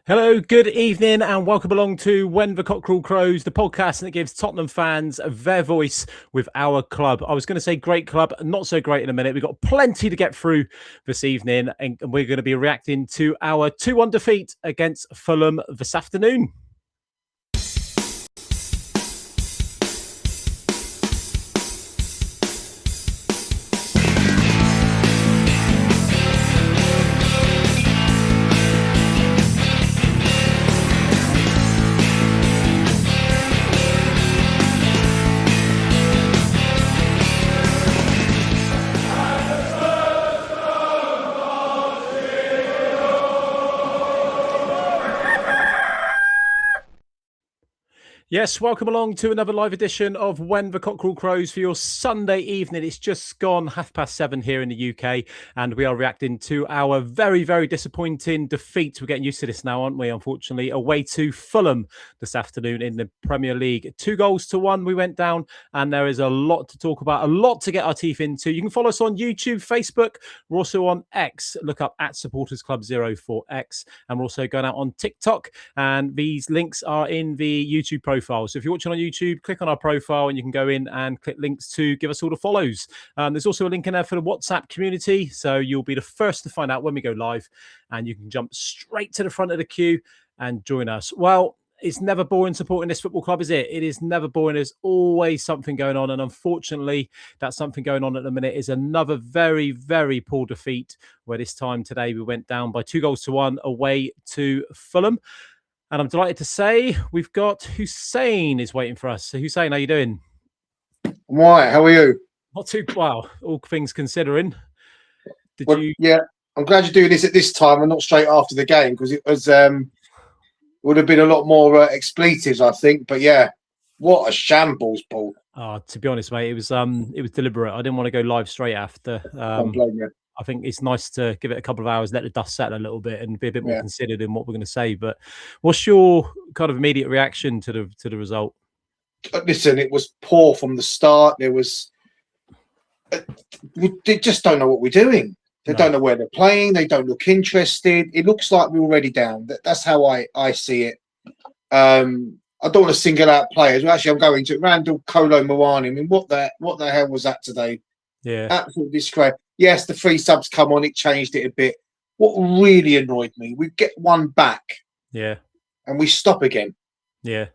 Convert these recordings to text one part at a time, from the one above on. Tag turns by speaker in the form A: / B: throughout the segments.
A: Hello, good evening, and welcome along to When the Cockerel Crows, the podcast that gives Tottenham fans their voice with our club. I was going to say great club, not so great in a minute. We've got plenty to get through this evening, and we're going to be reacting to our 2-1 defeat against Fulham this afternoon. Yes, welcome along to another live edition of When the Cockerel Crows for your Sunday evening. It's just gone 7:30 here in the UK, and we are reacting to our very, very disappointing defeat. We're getting used to this now, aren't we? Unfortunately, away to Fulham this afternoon in the Premier League. 2-1 we went down, and there is a lot to talk about, a lot to get our teeth into. You can follow us on YouTube, Facebook. We're also on X. Look up at SupportersClub04X, and we're also going out on TikTok, and these links are in the YouTube profile. So if you're watching on YouTube, click on our profile and you can go in and click links to give us all the follows. There's also a link in there for the WhatsApp community, so you'll be the first to find out when we go live, and you can jump straight to the front of the queue and join us. Well, it's never boring supporting this football club, is it? It is never boring. There's always something going on, and unfortunately, that something going on at the minute is another very, very poor defeat, where this time today we went down by 2-1 away to Fulham. And I'm delighted to say we've got Huseyin is waiting for us. So Huseyin, how you doing?
B: I'm all right. How are you?
A: Not too well, all things considering.
B: Yeah, I'm glad you're doing this at this time and not straight after the game, because it was would have been a lot more expletives, I think. But yeah, what a shambles, Paul.
A: Oh, to be honest, mate, it was deliberate. I didn't want to go live straight after.
B: Don't blame you.
A: I think it's nice to give it a couple of hours, let the dust settle a little bit, and be a bit more considered in what we're going to say. But what's your kind of immediate reaction to the result?
B: Listen, it was poor from the start. There was they just don't know what we're doing. They don't know where they're playing. They don't look interested. It looks like we're already down. That's how I see it. I don't want to single out players. Well, actually, I'm going to Randall Kolo Muani. I mean, what the hell was that today?
A: Yeah,
B: absolute disgrace. Yes, the 3 subs come on. It changed it a bit. What really annoyed me, we get one back.
A: Yeah.
B: And we stop again.
A: Yeah.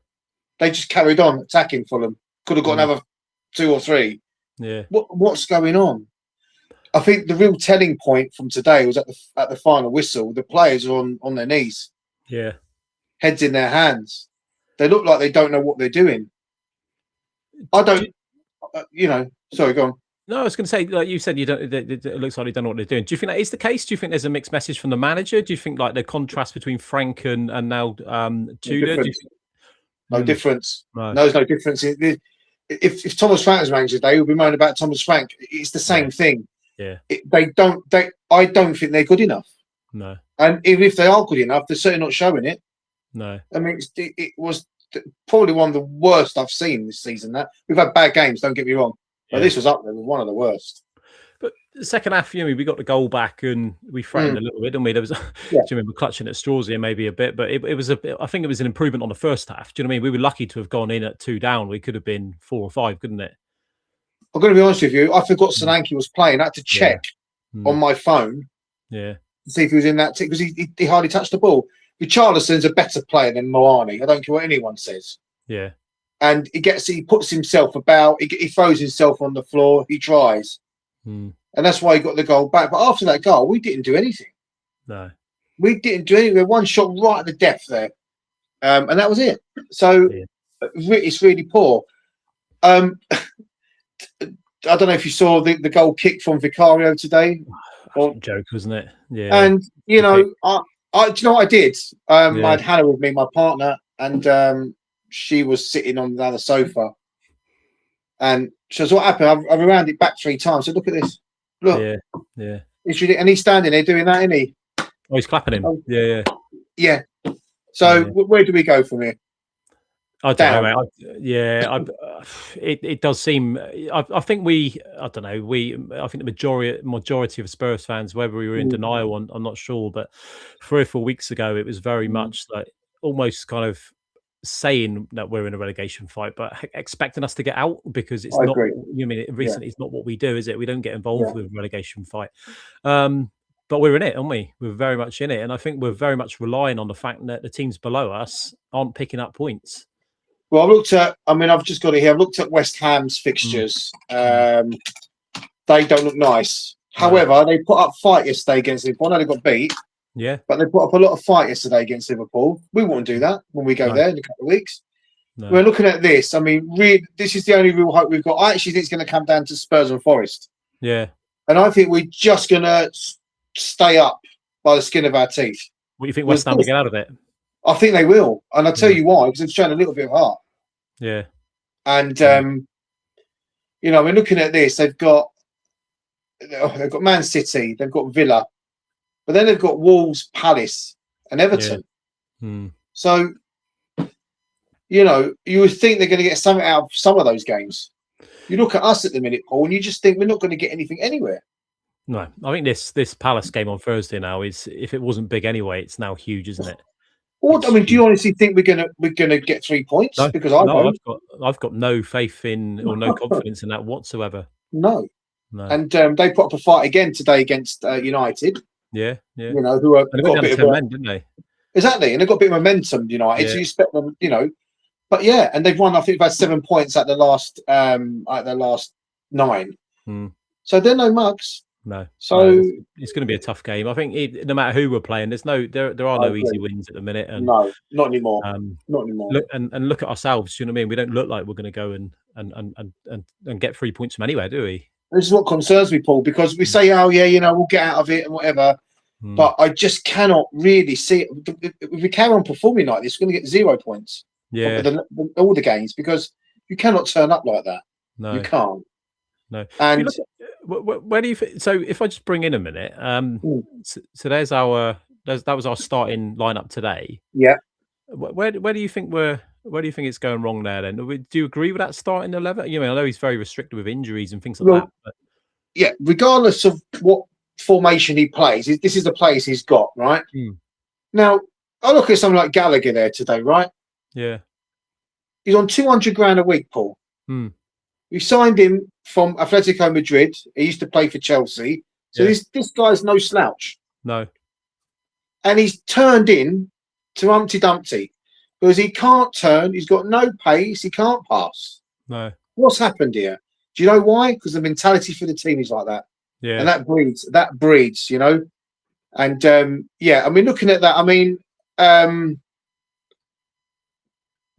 B: They just carried on attacking Fulham. Could have got another 2 or 3.
A: Yeah.
B: What's going on? I think the real telling point from today was at the final whistle. The players are on their knees.
A: Yeah.
B: Heads in their hands. They look like they don't know what they're doing. I don't. Sorry, go on.
A: No, I was going to say, like you said, you don't. It looks like they don't know what they're doing. Do you think that is the case? Do you think there's a mixed message from the manager? Do you think like the contrast between Frank and now Tudor?
B: No difference. No, there's no difference. If Thomas Frank was manager today, we'll be moaning about Thomas Frank. It's the same thing.
A: Yeah.
B: I don't think they're good enough.
A: No.
B: And even if they are good enough, they're certainly not showing it.
A: No.
B: I mean, it was probably one of the worst I've seen this season. That we've had bad games. Don't get me wrong. But this was up there with one of the worst.
A: But the second half, we got the goal back and we threatened a little bit, didn't we? There was, do you remember clutching at straws here maybe a bit, but it was I think it was an improvement on the first half. Do you know what I mean? We were lucky to have gone in at 2 down. We could have been 4 or 5, couldn't it?
B: I'm going to be honest with you. I forgot Solanke was playing. I had to check on my phone.
A: Yeah.
B: To see if he was in that team, because he hardly touched the ball. Richarlison's a better player than Moani. I don't care what anyone says.
A: Yeah.
B: And he puts himself about. He throws himself on the floor. He tries, and that's why he got the goal back. But after that goal, we didn't do anything.
A: No,
B: we didn't do anything. We had one shot right at the depth there, and that was it. So it's really poor. I don't know if you saw the goal kick from Vicario today.
A: Joke, wasn't it? Yeah.
B: And do you know what I did? I had Hannah with me, my partner, and she was sitting on the other sofa, and she was, "What happened?" I've rewound it back 3 times. So look at this. Look,
A: yeah.
B: And he's standing there doing that, isn't he?
A: Oh, he's clapping him. Yeah.
B: So where do we go from here?
A: I don't
B: down.
A: know, mate. It does seem. I think I don't know. I think the majority of Spurs fans, whether we were in denial, I'm not sure. But 3 or 4 weeks ago, it was very much like almost kind of saying that we're in a relegation fight, but expecting us to get out because it's
B: I
A: not.
B: agree.
A: You mean recently? It's not what we do, is it? We don't get
B: Yeah.
A: involved with relegation fight. But we're in it, aren't we? We're very much in it, and I think we're very much relying on the fact that the teams below us aren't picking up points.
B: Well, I've just got it here. I've looked at West Ham's fixtures. They don't look nice.
A: No.
B: However, they put up fight yesterday against Liverpool. I know they got beat.
A: Yeah.
B: But they put up a lot of fight yesterday against Liverpool. We won't do that when we go there in a couple of weeks. No. We're looking at this. I mean, this is the only real hope we've got. I actually think it's going to come down to Spurs and Forest.
A: Yeah.
B: And I think we're just going to stay up by the skin of our teeth.
A: What do you think West Ham will get out of it?
B: I think they will. And I'll tell you why, because they've shown a little bit of heart.
A: Yeah.
B: And, we're looking at this. They've got Man City. They've got Villa. But then they've got Wolves, Palace, and Everton.
A: Yeah.
B: So, you would think they're going to get something out of some of those games. You look at us at the minute, Paul, and you just think we're not going to get anything anywhere.
A: No, I think this Palace game on Thursday now is, if it wasn't big anyway, it's now huge, isn't it?
B: Do you honestly think we're gonna get 3 points?
A: No,
B: because I don't.
A: I've got no faith in or no confidence in that whatsoever.
B: No. And they put up a fight again today against United.
A: Yeah.
B: Who are
A: got a bit of momentum, didn't they?
B: Exactly, and they've got a bit of momentum, United. So you expect them, But yeah, and they've won. I think about 7 points at the last 9. So they're no mugs.
A: No.
B: So
A: it's going to be a tough game. I think no matter who we're playing, there are no easy wins at the minute. And
B: no, not anymore. Not anymore.
A: Look at ourselves. You know what I mean? We don't look like we're going to go and get 3 points from anywhere, do we?
B: This is what concerns me, Paul, because we say, "Oh yeah, we'll get out of it and whatever," but I just cannot really see it. If we carry on performing like this, we're going to get 0 points.
A: Yeah,
B: all the games, because you cannot turn up like that.
A: No,
B: you can't.
A: No.
B: And
A: where do you? So if I just bring in a minute, so that was our starting lineup today.
B: Yeah.
A: Where do you think it's going wrong there? Then do you agree with that starting 11? I know he's very restricted with injuries and things like that. But...
B: Yeah, regardless of what formation he plays, this is the players he's got, right? Now I look at someone like Gallagher there today, right?
A: Yeah.
B: He's on 200 grand a week, Paul. We signed him from Atletico Madrid. He used to play for Chelsea. So this guy's no slouch.
A: No.
B: And he's turned in to Humpty Dumpty because he can't turn. He's got no pace. He can't pass.
A: No.
B: What's happened here? Do you know why? Because the mentality for the team is like that.
A: Yeah.
B: And that breeds, And looking at that,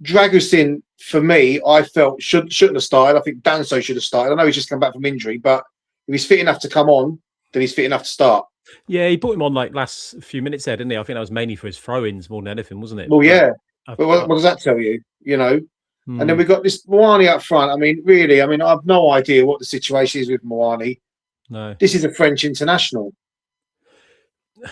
B: Dragusin, for me, I felt shouldn't have started. I think Danso should have started. I know he's just come back from injury, but if he's fit enough to come on, then he's fit enough to start.
A: Yeah, he put him on like last few minutes there, didn't he? I think that was mainly for his throw-ins more than anything, wasn't it?
B: Well, yeah. But what does that tell you? And then we've got this Moani up front. I have no idea what the situation is with Moani.
A: No.
B: This is a French international.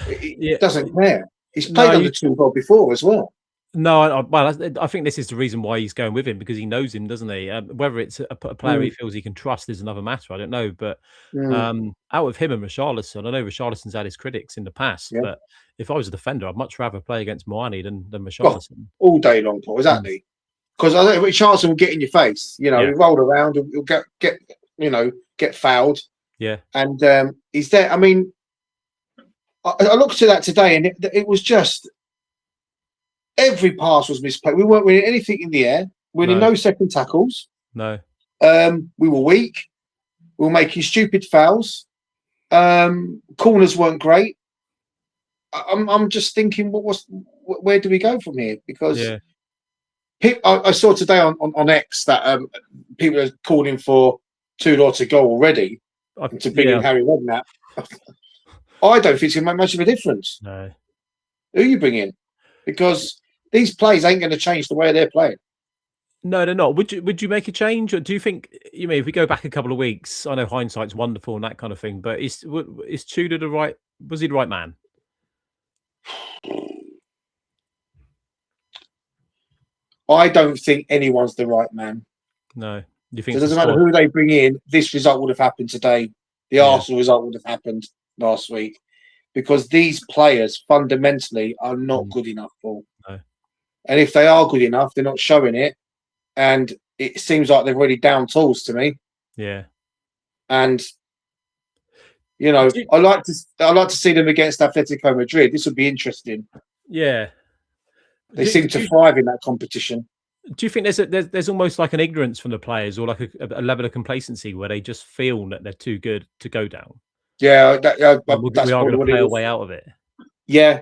B: He doesn't care. He's played under 2 before as well.
A: No, I think this is the reason why he's going with him, because he knows him, doesn't he? Whether it's a player he feels he can trust is another matter. I don't know, but out of him and Richarlison, I know Richarlison's had his critics in the past, but if I was a defender, I'd much rather play against Moani than Richarlison.
B: All day long, Paul, exactly. Because I think Richarlison will get in your face. He'll roll around, he'll get fouled.
A: Yeah,
B: and he's there. I looked at that today, and it was just. Every pass was misplayed. We weren't winning anything in the air. Winning no second tackles.
A: No.
B: We were weak. We were making stupid fouls. Corners weren't great. I'm just thinking, where do we go from here? Because I saw today on X that people are calling for Tudor to go already to bring in Harry Redknapp. I don't think it's going to make much of a difference.
A: No.
B: Who you bring in? Because these plays ain't going to change the way they're playing.
A: No, they're not. Would you make a change, or do you think? If we go back a couple of weeks, I know hindsight's wonderful and that kind of thing, but is Tudor the right? Was he the right man?
B: I don't think anyone's the right man.
A: No. You
B: So
A: think
B: it doesn't matter who they bring in. This result would have happened today. The Arsenal result would have happened last week, because these players fundamentally are not good enough for.
A: No.
B: And if they are good enough, they're not showing it. And it seems like they're really down tools to me.
A: Yeah.
B: And I like to see them against Atletico Madrid. This would be interesting.
A: Yeah.
B: They seem to thrive in that competition.
A: Do you think there's almost like an ignorance from the players, or like a level of complacency where they just feel that they're too good to go down?
B: Yeah,
A: we are going to play our way out of it.
B: Yeah,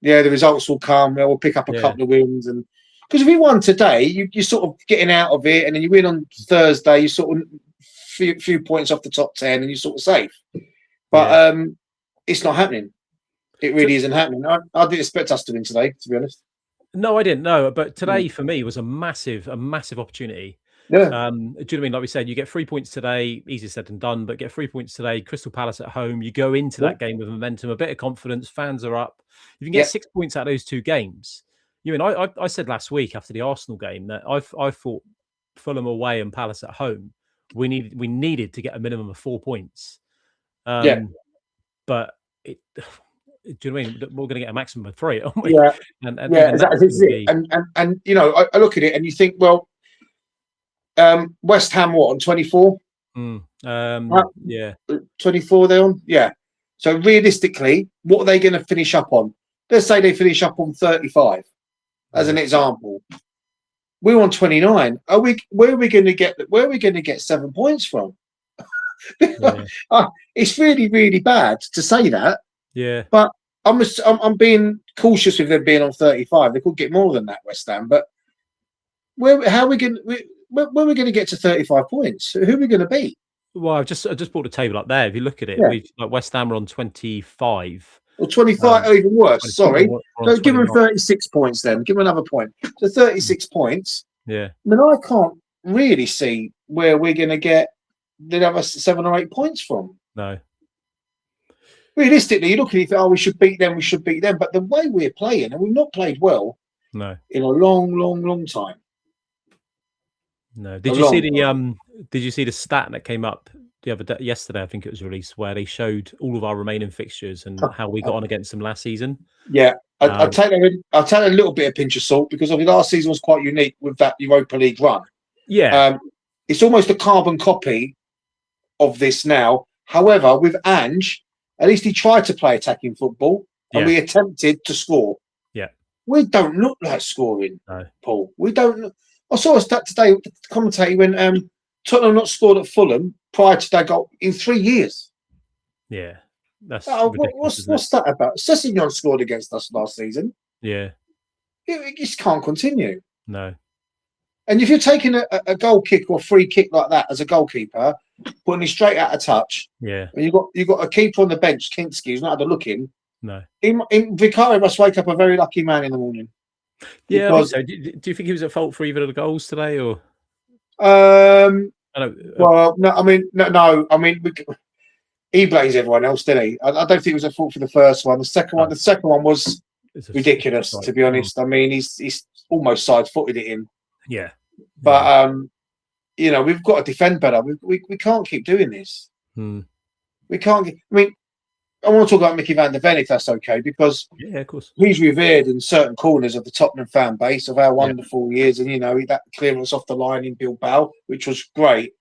B: the results will come. We'll pick up a couple of wins, and because if we won today, you're sort of getting out of it, and then you win on Thursday, you sort of few points off the top 10, and you're sort of safe. But it's not happening. It really isn't happening. I didn't expect us to win today, to be honest.
A: No, I didn't know. But today for me was a massive opportunity.
B: Yeah.
A: Do you know what I mean? Like we said, you get 3 points today, easier said than done, but get 3 points today, Crystal Palace at home. You go into that game with momentum, a bit of confidence, fans are up. You can get 6 points out of those 2 games. I said last week after the Arsenal game that I thought Fulham away and Palace at home, we needed to get a minimum of 4 points. But do you know what I mean? We're going to get a maximum of 3, aren't we?
B: Yeah,
A: and
B: exactly. And I look at it and you think, well, West Ham on 24? 24 they're on? Yeah. So realistically, what are they going to finish up on? Let's say they finish up on 35, as an example. We're on 29. Where are we going to get 7 points from? It's really, really bad to say that.
A: Yeah.
B: But I'm being cautious with them being on 35. They could get more than that, West Ham. But where are we going to get to 35 points? Who are we going to beat?
A: Well, I just brought the table up there. If you look at it, we've like West Ham are on 25.
B: Or 25, or even worse. Sorry. So give them 36 points then. Give them another point. So 36 points.
A: Yeah.
B: I mean, I can't really see where we're going to get the other 7 or 8 points from.
A: No.
B: Realistically, you look at it, we should beat them, But the way we're playing, and we've not played well in a long, long, long time.
A: No. Did you see the stat that came up the other day, yesterday? I think it was released, where they showed all of our remaining fixtures and how we got on against them last season.
B: Yeah, I'll take a little bit of pinch of salt, because obviously last season was quite unique with that Europa League run.
A: Yeah,
B: it's almost a carbon copy of this now. However, with Ange, at least he tried to play attacking football, and we attempted to score.
A: Yeah,
B: we don't look like scoring, Paul. We don't. I saw a stat today. The commentator went, Tottenham not scored at Fulham prior to that goal in 3 years.
A: Yeah, that's
B: what's that about? Sessegnon scored against us last season.
A: Yeah,
B: it just can't continue.
A: No.
B: And if you're taking a goal kick or free kick like that as a goalkeeper, putting it straight out of touch,
A: and
B: you've got a keeper on the bench, Kinski, who's not had a look in.
A: No,
B: Vicario must wake up a very lucky man in the morning.
A: Yeah, I think so. Do you think he was at fault for either of the goals today, or?
B: Well, no. I mean, no. I mean, he blames everyone else, didn't he? I don't think it was at fault for the first one. The second one was ridiculous, to be honest. I mean, he's almost side-footed it in.
A: Yeah,
B: but we've got to defend better. We can't keep doing this. We can't. I mean, I want to talk about Mickey van der Ven, if that's okay, because
A: of course,
B: he's revered in certain corners of the Tottenham fan base of how wonderful he is, and that clearance off the line in Bilbao, which was great.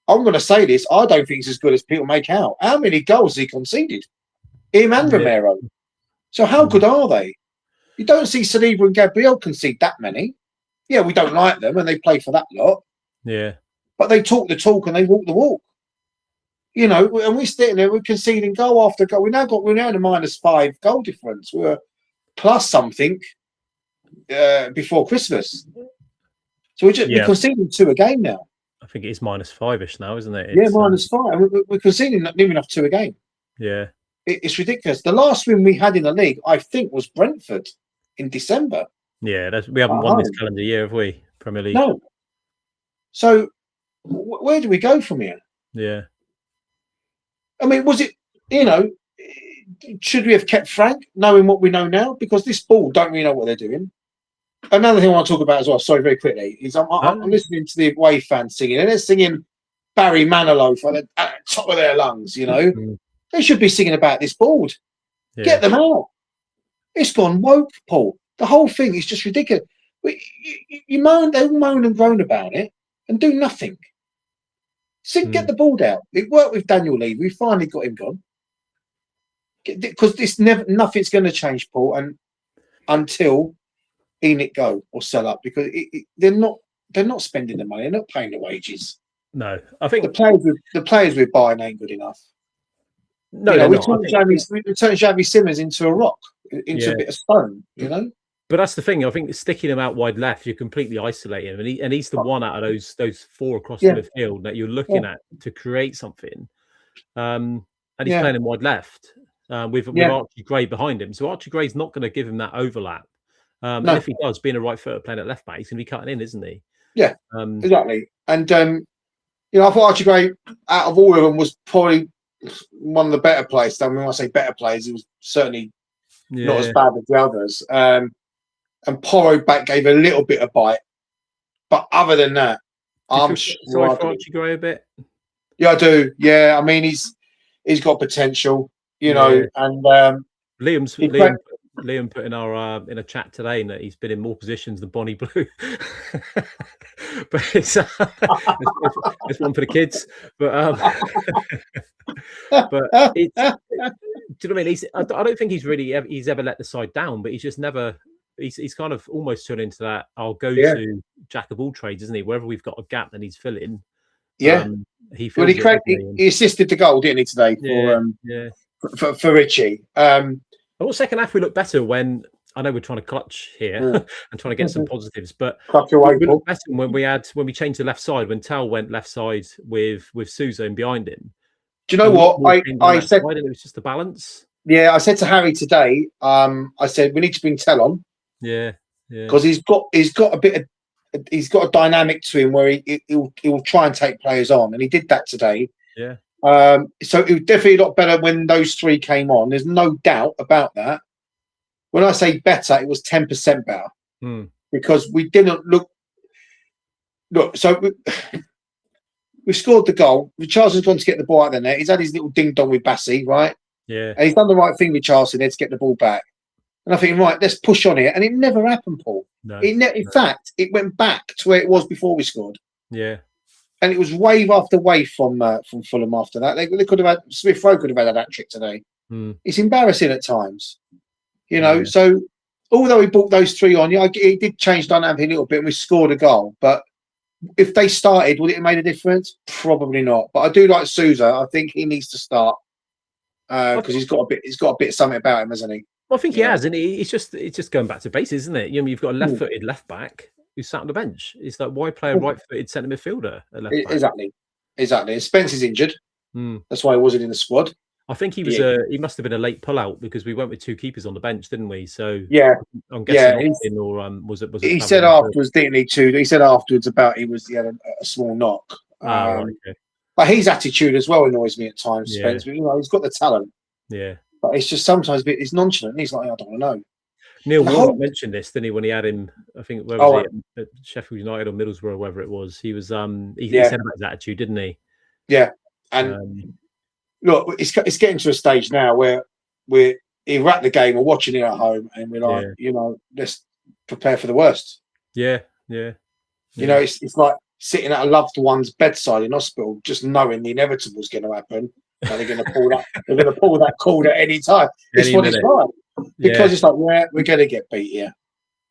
B: I'm going to say this: I don't think he's as good as people make out. How many goals he conceded? Him and Romero. So how good are they? You don't see Saliba and Gabriel concede that many. Yeah, we don't like them, and they play for that lot.
A: Yeah,
B: but they talk the talk and they walk the walk. And we're sitting there, we're conceding goal after goal. We're now at a -5 goal difference. We were plus something before Christmas. So we're conceding 2 a game now.
A: I think it is -5-ish now, isn't it?
B: It's, -5. We're conceding near enough 2 a game.
A: Yeah.
B: It's ridiculous. The last win we had in the league, I think, was Brentford in December.
A: Yeah, we haven't won this calendar year, have we? Premier League.
B: No. So where do we go from here?
A: Yeah.
B: I mean, was it, should we have kept Frank, knowing what we know now? Because this ball don't really know what they're doing. another thing I want to talk about as well, sorry, very quickly, is I'm listening to the away fans singing, and they're singing Barry Manilow at the top of their lungs, you know. They should be singing about this board. Yeah. Get them out. It's gone woke, Paul. The whole thing is just ridiculous. You moan, they all moan and groan about it and do nothing. Get the board out. It worked with Daniel Levy. We finally got him gone. Because nothing's going to change, Paul, and until Enoch go or sell up, because they're not spending the money. They're not paying the wages.
A: No, I think
B: the players we're buying ain't good enough.
A: No,
B: we turned Xavi Simmons into a rock, into a bit of stone, you know.
A: But that's the thing. I think sticking him out wide left, you're completely isolating him, and he's the one out of those four across the midfield that you're looking at to create something. And he's playing him wide left with Archie Gray behind him. So Archie Gray's not going to give him that overlap. And if he does, being a right footer playing at left back, he's going to be cutting in, isn't he?
B: Yeah, exactly. And you know, I thought Archie Gray, out of all of them, was probably one of the better players. I mean, when I say better players, he was certainly not as bad as the others. And Porro back gave a little bit of bite, but other than that, I'm
A: sorry for Archie Gray a bit.
B: Yeah, I do. Yeah, I mean, he's got potential, you know. And
A: Liam put in our in a chat today that he's been in more positions than Bonnie Blue. But it's one for the kids. But but it's, do you know what I mean? I don't think he's ever let the side down, but he's just never. He's kind of almost turned into that I'll go to jack of all trades, isn't he? Wherever we've got a gap that he's filling.
B: Yeah. He assisted the goal, didn't he, today for Richie?
A: I thought second half we looked better when I know we're trying to clutch here and trying to get some positives, but we looked better when we changed to left side, when Tal went left side with Sousa behind him.
B: Do you know what I said?
A: And it was just the balance.
B: Yeah, I said to Harry today. I said we need to bring Tal on.
A: Yeah,
B: because he's got a dynamic to him where he'll try and take players on, and he did that today.
A: Yeah.
B: So it was definitely a lot better when those three came on. There's no doubt about that. When I say better, it was 10% better because we didn't look. So we scored the goal. Richardson's gone to get the ball out of the net. He's had his little ding dong with Bassi, right?
A: Yeah.
B: And he's done the right thing with Richardson there to get the ball back. And I think, right, let's push on it. And it never happened, Paul.
A: No,
B: in fact, it went back to where it was before we scored.
A: Yeah.
B: And it was wave after wave from Fulham after that. They could have had, Smith Rowe could have had that trick today. It's embarrassing at times. You know, so although he brought those three on, he did change dynamic a little bit and we scored a goal. But if they started, would it have made a difference? Probably not. But I do like Sousa. I think he needs to start because he's got a bit of something about him, hasn't he?
A: Well, I think he has, and it's just going back to basics, isn't it? You know, you've got a left-footed left back who sat on the bench. It's like, why play a right-footed centre midfielder at left back?
B: Exactly. And Spence's injured. That's why he wasn't in the squad.
A: I think he was. He must have been a late pull-out because we went with two keepers on the bench, didn't we? So I'm guessing. Was it?
B: He said afterwards, didn't he? Too. He said afterwards about he had a small knock.
A: Right, okay.
B: But his attitude as well annoys me at times. Spence, but, you know, he's got the talent.
A: Yeah.
B: But it's just sometimes it's nonchalant. And he's like, I don't want to know.
A: Neil Warnock mentioned this, didn't he, when he had him? I think where was he at Sheffield United or Middlesbrough, wherever it was. He was. He said about his attitude, didn't he?
B: Yeah, and look, it's getting to a stage now where we're at the game, we're watching it at home, and we're like, you know, let's prepare for the worst.
A: Yeah.
B: You know, it's like sitting at a loved one's bedside in hospital, just knowing the inevitable is going to happen. And they're going to pull that. They're going to pull that cord at any time. It's what it's like because it's like we're going to get beat here.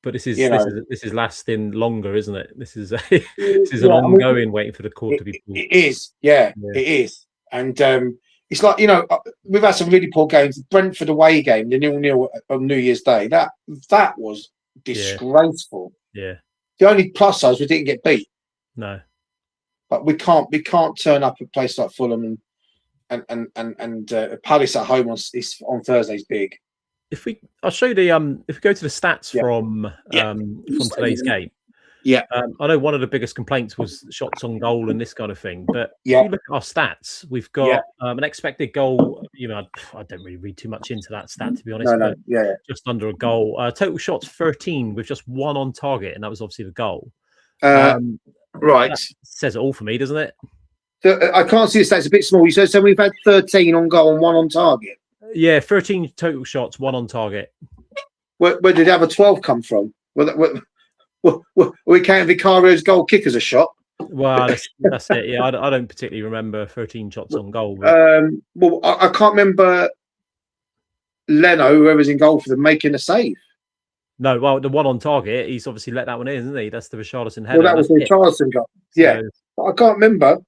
A: But this is lasting longer, isn't it? This is an ongoing waiting for the cord to be pulled.
B: It is, it is, and it's like, you know, we've had some really poor games. Brentford away game, the 0-0 on New Year's Day. That was disgraceful.
A: Yeah.
B: The only plus was we didn't get beat.
A: No. But
B: we can't turn up at a place like Fulham and Palace at home on Thursday is big.
A: I'll show you if we go to the stats from today's game.
B: Yeah.
A: I know one of the biggest complaints was shots on goal and this kind of thing, but if you look at our stats, we've got an expected goal you know, I don't really read too much into that stat, to be honest.
B: No,
A: But
B: yeah.
A: just under a goal. Total shots 13 with just one on target, and that was obviously the goal.
B: Right.
A: That says it all for me, doesn't it?
B: So, I can't see the stats. A bit small. You said so. We've had 13 on goal and 1 on target.
A: Yeah, 13 total shots, 1 on target.
B: Where did the other 12 come from? We counting Vicario's goal kick as a shot?
A: Well, that's it. Yeah, I don't particularly remember 13 shots on goal.
B: Well, I can't remember Leno, whoever's in goal for them, making a save.
A: No, well, the 1 on target, he's obviously let that one in, isn't he? That's the Richarlison header.
B: Well, that was the Richarlison goal. Yeah, but I can't remember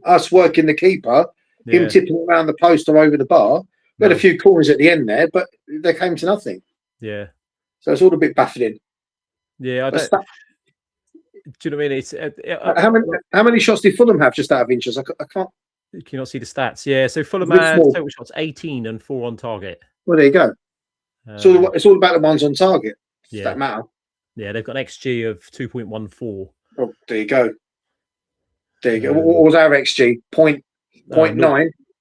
B: us working the keeper, him tipping around the post or over the bar. We had a few corners at the end there, but they came to nothing.
A: Yeah.
B: So it's all a bit baffling.
A: Yeah, I don't. Do you know what I mean? It's
B: how many shots did Fulham have, just out of interest? I can't.
A: Can you not see the stats? Yeah, so Fulham had total shots 18 and 4 on target.
B: Well, there you go. So it's all about the ones on target. Does that matter?
A: Yeah, they've got an XG of 2.14.
B: Oh, there you go. There you go. What was our XG? 0.9?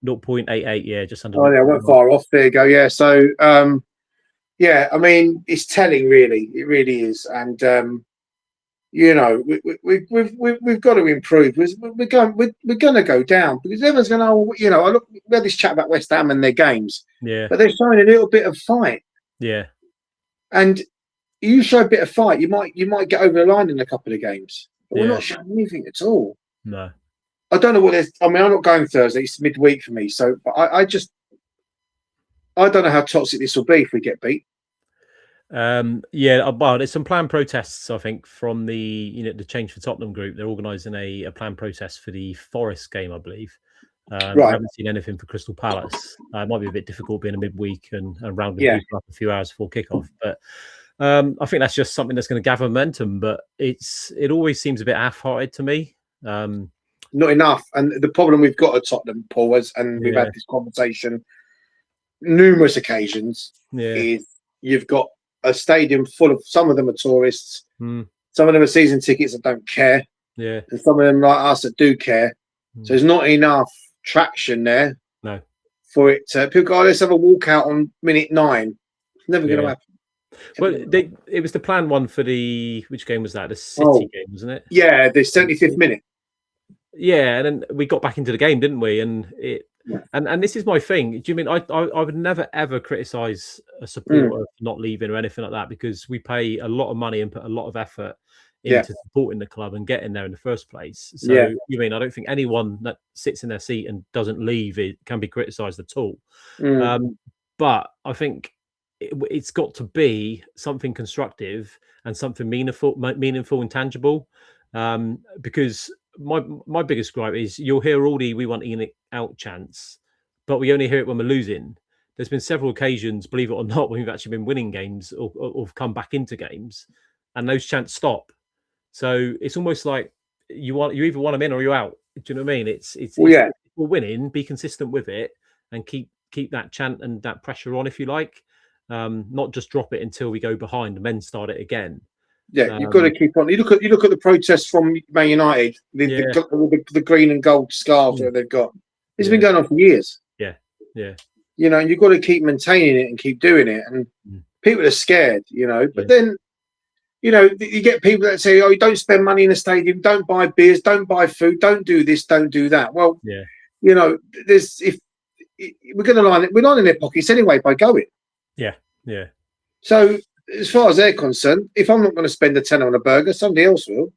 A: 0.88, yeah, just under.
B: Oh, yeah, I went far off. There you go. Yeah, so, yeah, I mean, it's telling, really. It really is. And, you know, we've got to improve. We're going to go down because everyone's going to, you know, we had this chat about West Ham and their games.
A: Yeah.
B: But they're showing a little bit of fight.
A: Yeah.
B: And you show a bit of fight, you might get over the line in a couple of games. But we're not showing anything at all.
A: No.
B: I don't know what there's. I mean, I'm not going Thursday. It's midweek for me. So, but I don't know how toxic this will be if we get beat.
A: Yeah, well, there's some planned protests, I think, from the Change for Tottenham group. They're organising a planned protest for the Forest game, I believe.
B: Right.
A: I haven't seen anything for Crystal Palace. It might be a bit difficult being a midweek and rounding people up a few hours before kickoff, but I think that's just something that's going to gather momentum. But it always seems a bit half-hearted to me.
B: Not enough. And the problem we've got at Tottenham, Paul, and we've had this conversation numerous occasions, is you've got a stadium full of, some of them are tourists, some of them are season tickets that don't care, and some of them like us that do care. So there's not enough traction there for it to, people go, let's have a walkout on minute 9. It's never going to happen.
A: Well, it was the planned one for which game was that? The City game, wasn't it?
B: Yeah, the 75th minute.
A: Yeah, and then we got back into the game, didn't we? And and this is my thing. Do you mean I would never ever criticize a supporter for not leaving or anything like that, because we pay a lot of money and put a lot of effort into supporting the club and getting there in the first place. So you mean I don't think anyone that sits in their seat and doesn't leave it can be criticized at all. But I think it's got to be something constructive and something meaningful and tangible. Because my biggest gripe is you'll hear all the "we want Ian out" chants, but we only hear it when we're losing. There's been several occasions, believe it or not, when we've actually been winning games or come back into games, and those chants stop. So it's almost like you either want them in or you're out. Do you know what I mean? If we're winning, be consistent with it and keep that chant and that pressure on, if you like. Not just drop it until we go behind and then start it again.
B: Yeah, you've got to keep on. You look at the protests from Man United, the green and gold scarves that they've got. It's been going on for years.
A: Yeah.
B: You know, you've got to keep maintaining it and keep doing it. And people are scared, you know. But then, you know, you get people that say, "Oh, you don't spend money in the stadium, don't buy beers, don't buy food, don't do this, don't do that." Well, you know, we're going to line it. We're not in their pockets anyway by going.
A: Yeah.
B: So, as far as they're concerned, if I'm not going to spend a tenner on a burger, somebody else will.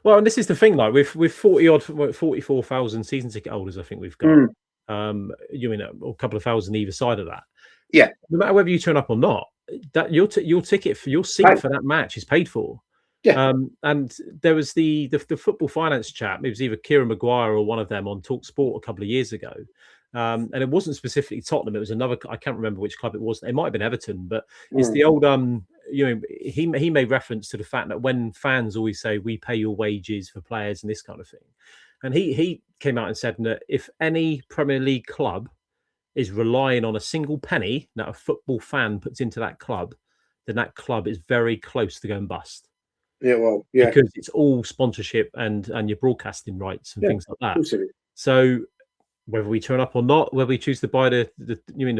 A: Well, and this is the thing, like with 44,000 season ticket holders, I think we've got. You mean a couple of thousand either side of that?
B: Yeah.
A: No matter whether you turn up or not, that your ticket for your seat for that match is paid for.
B: Yeah.
A: And there was the football finance chap. It was either Kieran Maguire or one of them on Talk Sport a couple of years ago. And it wasn't specifically Tottenham. It was another. I can't remember which club it was. It might have been Everton, but it's the old. You know, he made reference to the fact that when fans always say we pay your wages for players and this kind of thing, and he came out and said that if any Premier League club is relying on a single penny that a football fan puts into that club, then that club is very close to going bust.
B: Yeah, well, yeah,
A: because it's all sponsorship and your broadcasting rights and things like that. So whether we turn up or not, whether we choose to buy the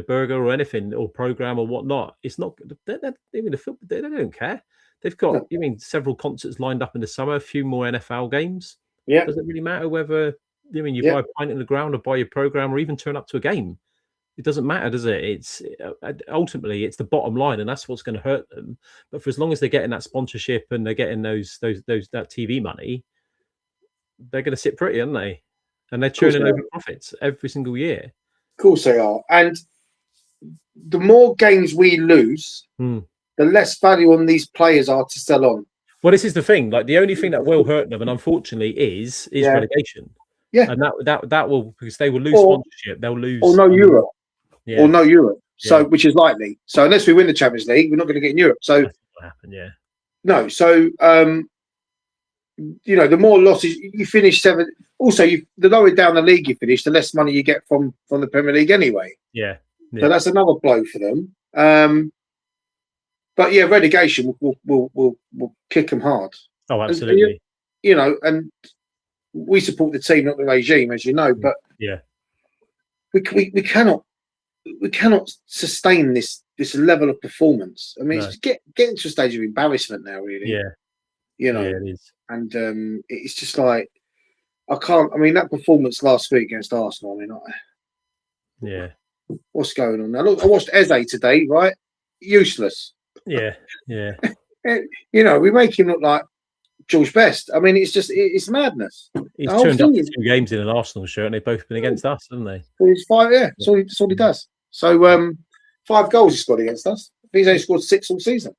A: burger or anything or program or whatnot. It's not. They don't care. They've got several concerts lined up in the summer, a few more NFL games.
B: Yeah.
A: Does it really matter whether you buy a pint in the ground or buy your program or even turn up to a game? It doesn't matter, does it? It's ultimately it's the bottom line, and that's what's going to hurt them. But for as long as they're getting that sponsorship and they're getting that TV money, they're going to sit pretty, aren't they? And they're churning over profits every single year.
B: Of course they are. And the more games we lose, the less value on these players are to sell on.
A: Well, this is the thing. Like the only thing that will hurt them, and unfortunately, is relegation.
B: Yeah,
A: and that will, because they will lose sponsorship. They'll lose
B: or no Europe, or no Europe. So which is likely. So unless we win the Champions League, we're not going to get in Europe. So
A: that's what happened. Yeah.
B: No. So the more losses you finish 7. Also, the lower down the league you finish, the less money you get from the Premier League anyway.
A: Yeah.
B: So that's another blow for them. But yeah, relegation will kick them hard.
A: Oh, absolutely.
B: And we support the team, not the regime, as you know. But we cannot sustain this level of performance. I mean, it's getting to a stage of embarrassment now, really.
A: Yeah. It is.
B: And it's just like I can't. I mean, that performance last week against Arsenal. I mean, what's going on now? Look, I watched Eze today. Right, useless.
A: Yeah.
B: We make him look like George Best. I mean, it's madness.
A: He's turned up to 2 games in an Arsenal shirt, and they've both been against us, haven't they?
B: Well, he's 5. Yeah, that's all he does. So 5 goals he scored against us. He's only scored 6 all season.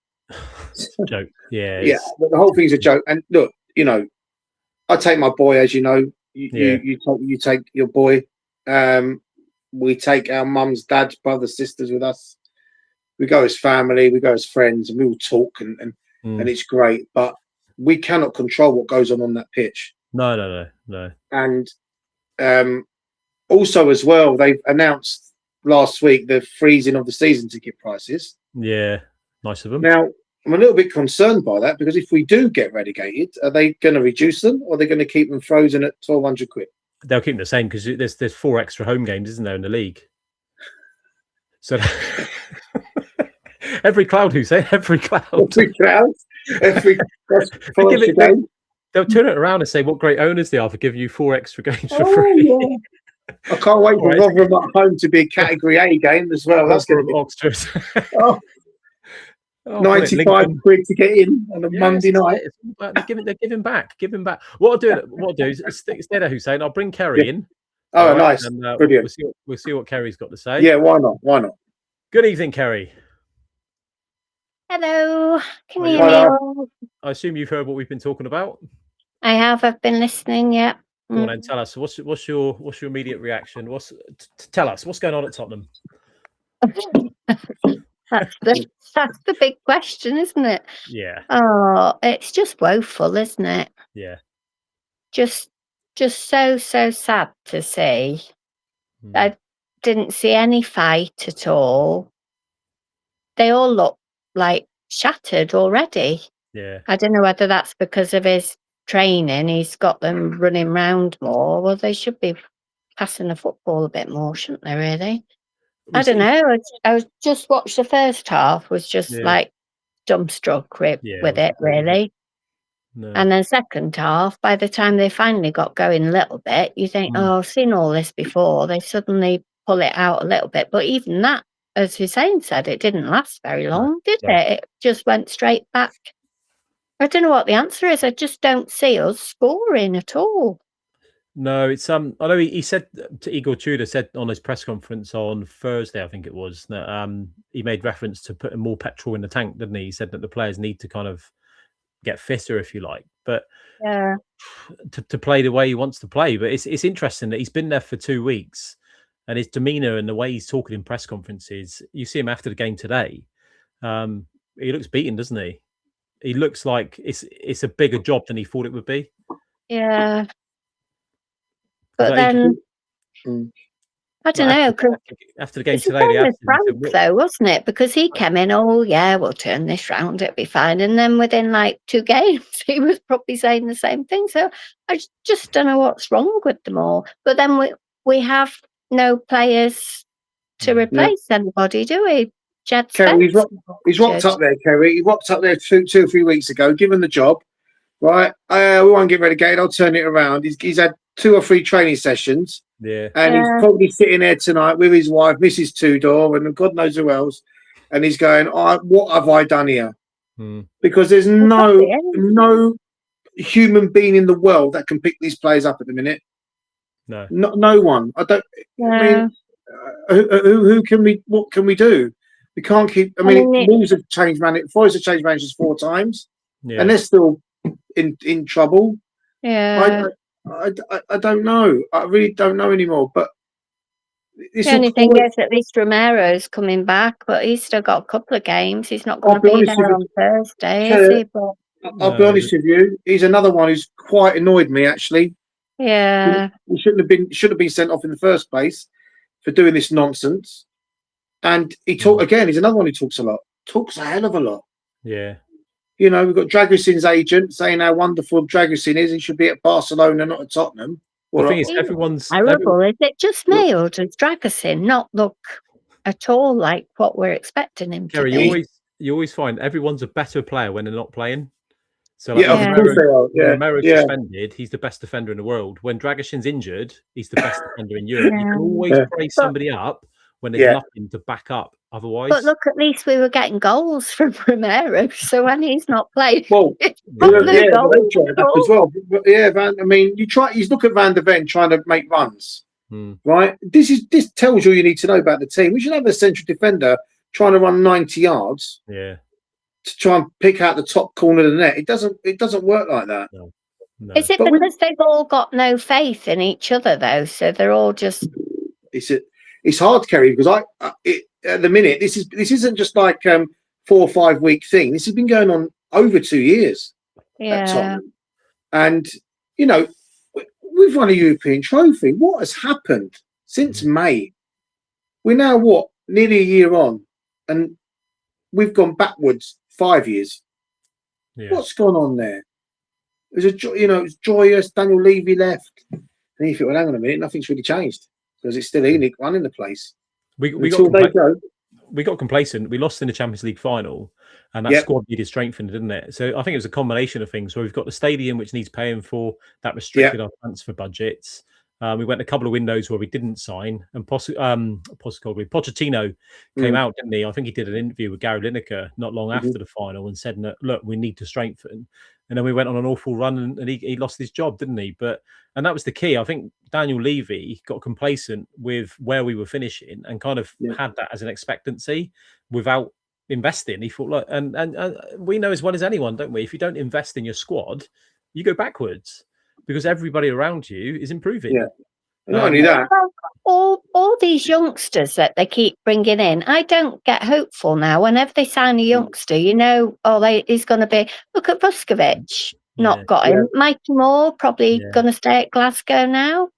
A: Joke. Yeah.
B: But the whole thing's a joke. And look, I take my boy, as you know. You take your boy. We take our mums, dads, brothers, sisters with us. We go as family, we go as friends, and we all talk, and it's great. But we cannot control what goes on that pitch.
A: No.
B: And also, as well, they've announced last week the freezing of the season ticket prices.
A: Yeah, nice of them.
B: Now, I'm a little bit concerned by that, because if we do get relegated, are they going to reduce them, or are they going to keep them frozen at 1,200 quid?
A: They'll keep them the same, because there's 4 extra home games, isn't there, in the league? So every cloud, Huseyin, every cloud. They'll turn it around and say what great owners they are for giving you 4 extra games for free.
B: Yeah. I can't wait for Rotherham at home to be a Category A game as well. That's going to be
A: Oxford.
B: 95 quid to get in on a Monday night.
A: They're giving back. What I'll do is stay there, Huseyin. I'll bring Kerry in.
B: Oh, nice.
A: And,
B: brilliant.
A: We'll see what Kerry's got to say.
B: Yeah, why not?
A: Good evening, Kerry.
C: Hello. Can you hear me?
A: I assume you've heard what we've been talking about.
C: I have. I've been listening. Yeah.
A: Go on and tell us. What's your immediate reaction? Tell us what's going on at Tottenham.
C: That's the big question, isn't it?
A: Yeah.
C: Oh, it's just woeful, isn't it?
A: Yeah.
C: Just so sad to see. I didn't see any fight at all. They all look like shattered already.
A: Yeah.
C: I don't know whether that's because of his training. He's got them running round more. Well, they should be passing the football a bit more, shouldn't they, really? I don't know. I was just watched the first half, was just like dumbstruck with it, really.
A: No.
C: And then second half, by the time they finally got going a little bit, you think, oh, I've seen all this before. They suddenly pull it out a little bit. But even that, as Huseyin said, it didn't last very long, did it? It just went straight back. I don't know what the answer is. I just don't see us scoring at all.
A: No, it's I know he said to Igor Tudor said on his press conference on Thursday, I think it was, that he made reference to putting more petrol in the tank, didn't he? He said that the players need to kind of get fitter, if you like, but to play the way he wants to play. But it's interesting that he's been there for 2 weeks, and his demeanour and the way he's talking in press conferences, you see him after the game today. He looks beaten, doesn't he? He looks like it's a bigger job than he thought it would be.
C: Yeah. But then, I don't know.
A: After the game
C: it's
A: today,
C: Frank, though, wasn't it? Because he came in, oh yeah, we'll turn this round, it'll be fine. And then within like 2 games, he was probably saying the same thing. So I just don't know what's wrong with them all. But then we have no players to replace anybody, do we? Jed
B: Kerry,
C: Spence.
B: he's rocked up there, Kerry. He rocked up there two or 3 weeks ago, given the job, right? We won't get relegated. I'll turn it around. He's had 2 or 3 training sessions.
A: Yeah.
B: And he's probably sitting there tonight with his wife, Mrs. Tudor, and God knows who else. And he's going, what have I done here? Because there's no human being in the world that can pick these players up at the minute. No one. I don't. I mean, who can we? What can we do? We can't keep. I mean, Wolves have changed managers. Forest have changed managers 4 times, and they're still in trouble.
C: Yeah.
B: I don't know. I really don't know anymore. But
C: the only thing is, at least Romero's coming back, but he's still got a couple of games. He's not going to be there on Thursday, is he? But
B: I'll be honest with you. He's another one who's quite annoyed me, actually.
C: Yeah.
B: He shouldn't have been sent off in the first place for doing this nonsense. And he's another one who talks a lot. Talks a hell of a lot.
A: Yeah.
B: You know, we've got Dragusin's agent saying how wonderful Dragusin is. He should be at Barcelona, not at Tottenham.
A: The thing is, everyone's
C: terrible. Is it just me, or does Dragusin not look at all like what we're expecting him to be?
A: You always find everyone's a better player when they're not playing. So Romero's suspended, he's the best defender in the world. When Dragusin's injured, he's the best defender in Europe. You can always praise somebody up when there's nothing to back up otherwise.
C: But look, at least we were getting goals from Romero. So when he's not playing,
B: well, as well. I mean, you look at Van der Ven trying to make runs, right? This tells you all you need to know about the team. We should have a central defender trying to run 90 yards.
A: Yeah.
B: To try and pick out the top corner of the net. It doesn't work like that.
A: No.
C: Is it because they've all got no faith in each other though? So they're all just.
B: It's hard, Kerry, because at the minute this isn't just like 4 or 5 week thing. This has been going on over 2 years. At Tottenham. And you know, we've won a European trophy. What has happened since May? We're now nearly a year on, and we've gone backwards 5 years. Yeah. What's gone on there? It's joyous. Daniel Levy left, and you think, well, hang on a minute, nothing's really changed because it's still Enoch running the place.
A: We got complacent. We lost in the Champions League final, and that squad needed strengthening, didn't it? So I think it was a combination of things. Where we've got the stadium which needs paying for, that restricted our transfer budgets. We went a couple of windows where we didn't sign, and Pochettino came out, didn't he? I think he did an interview with Gary Lineker not long after the final and said, "Look, we need to strengthen." And then we went on an awful run, and he lost his job, didn't he? And that was the key. I think Daniel Levy got complacent with where we were finishing and kind of had that as an expectancy without investing. He thought, look, and we know as well as anyone, don't we? If you don't invest in your squad, you go backwards. Because everybody around you is improving.
B: Yeah, not only that.
C: All these youngsters that they keep bringing in, I don't get hopeful now. Whenever they sign a youngster, he's going to be. Look at Vuskovic, not got him. Mikey Moore probably going to stay at Glasgow now.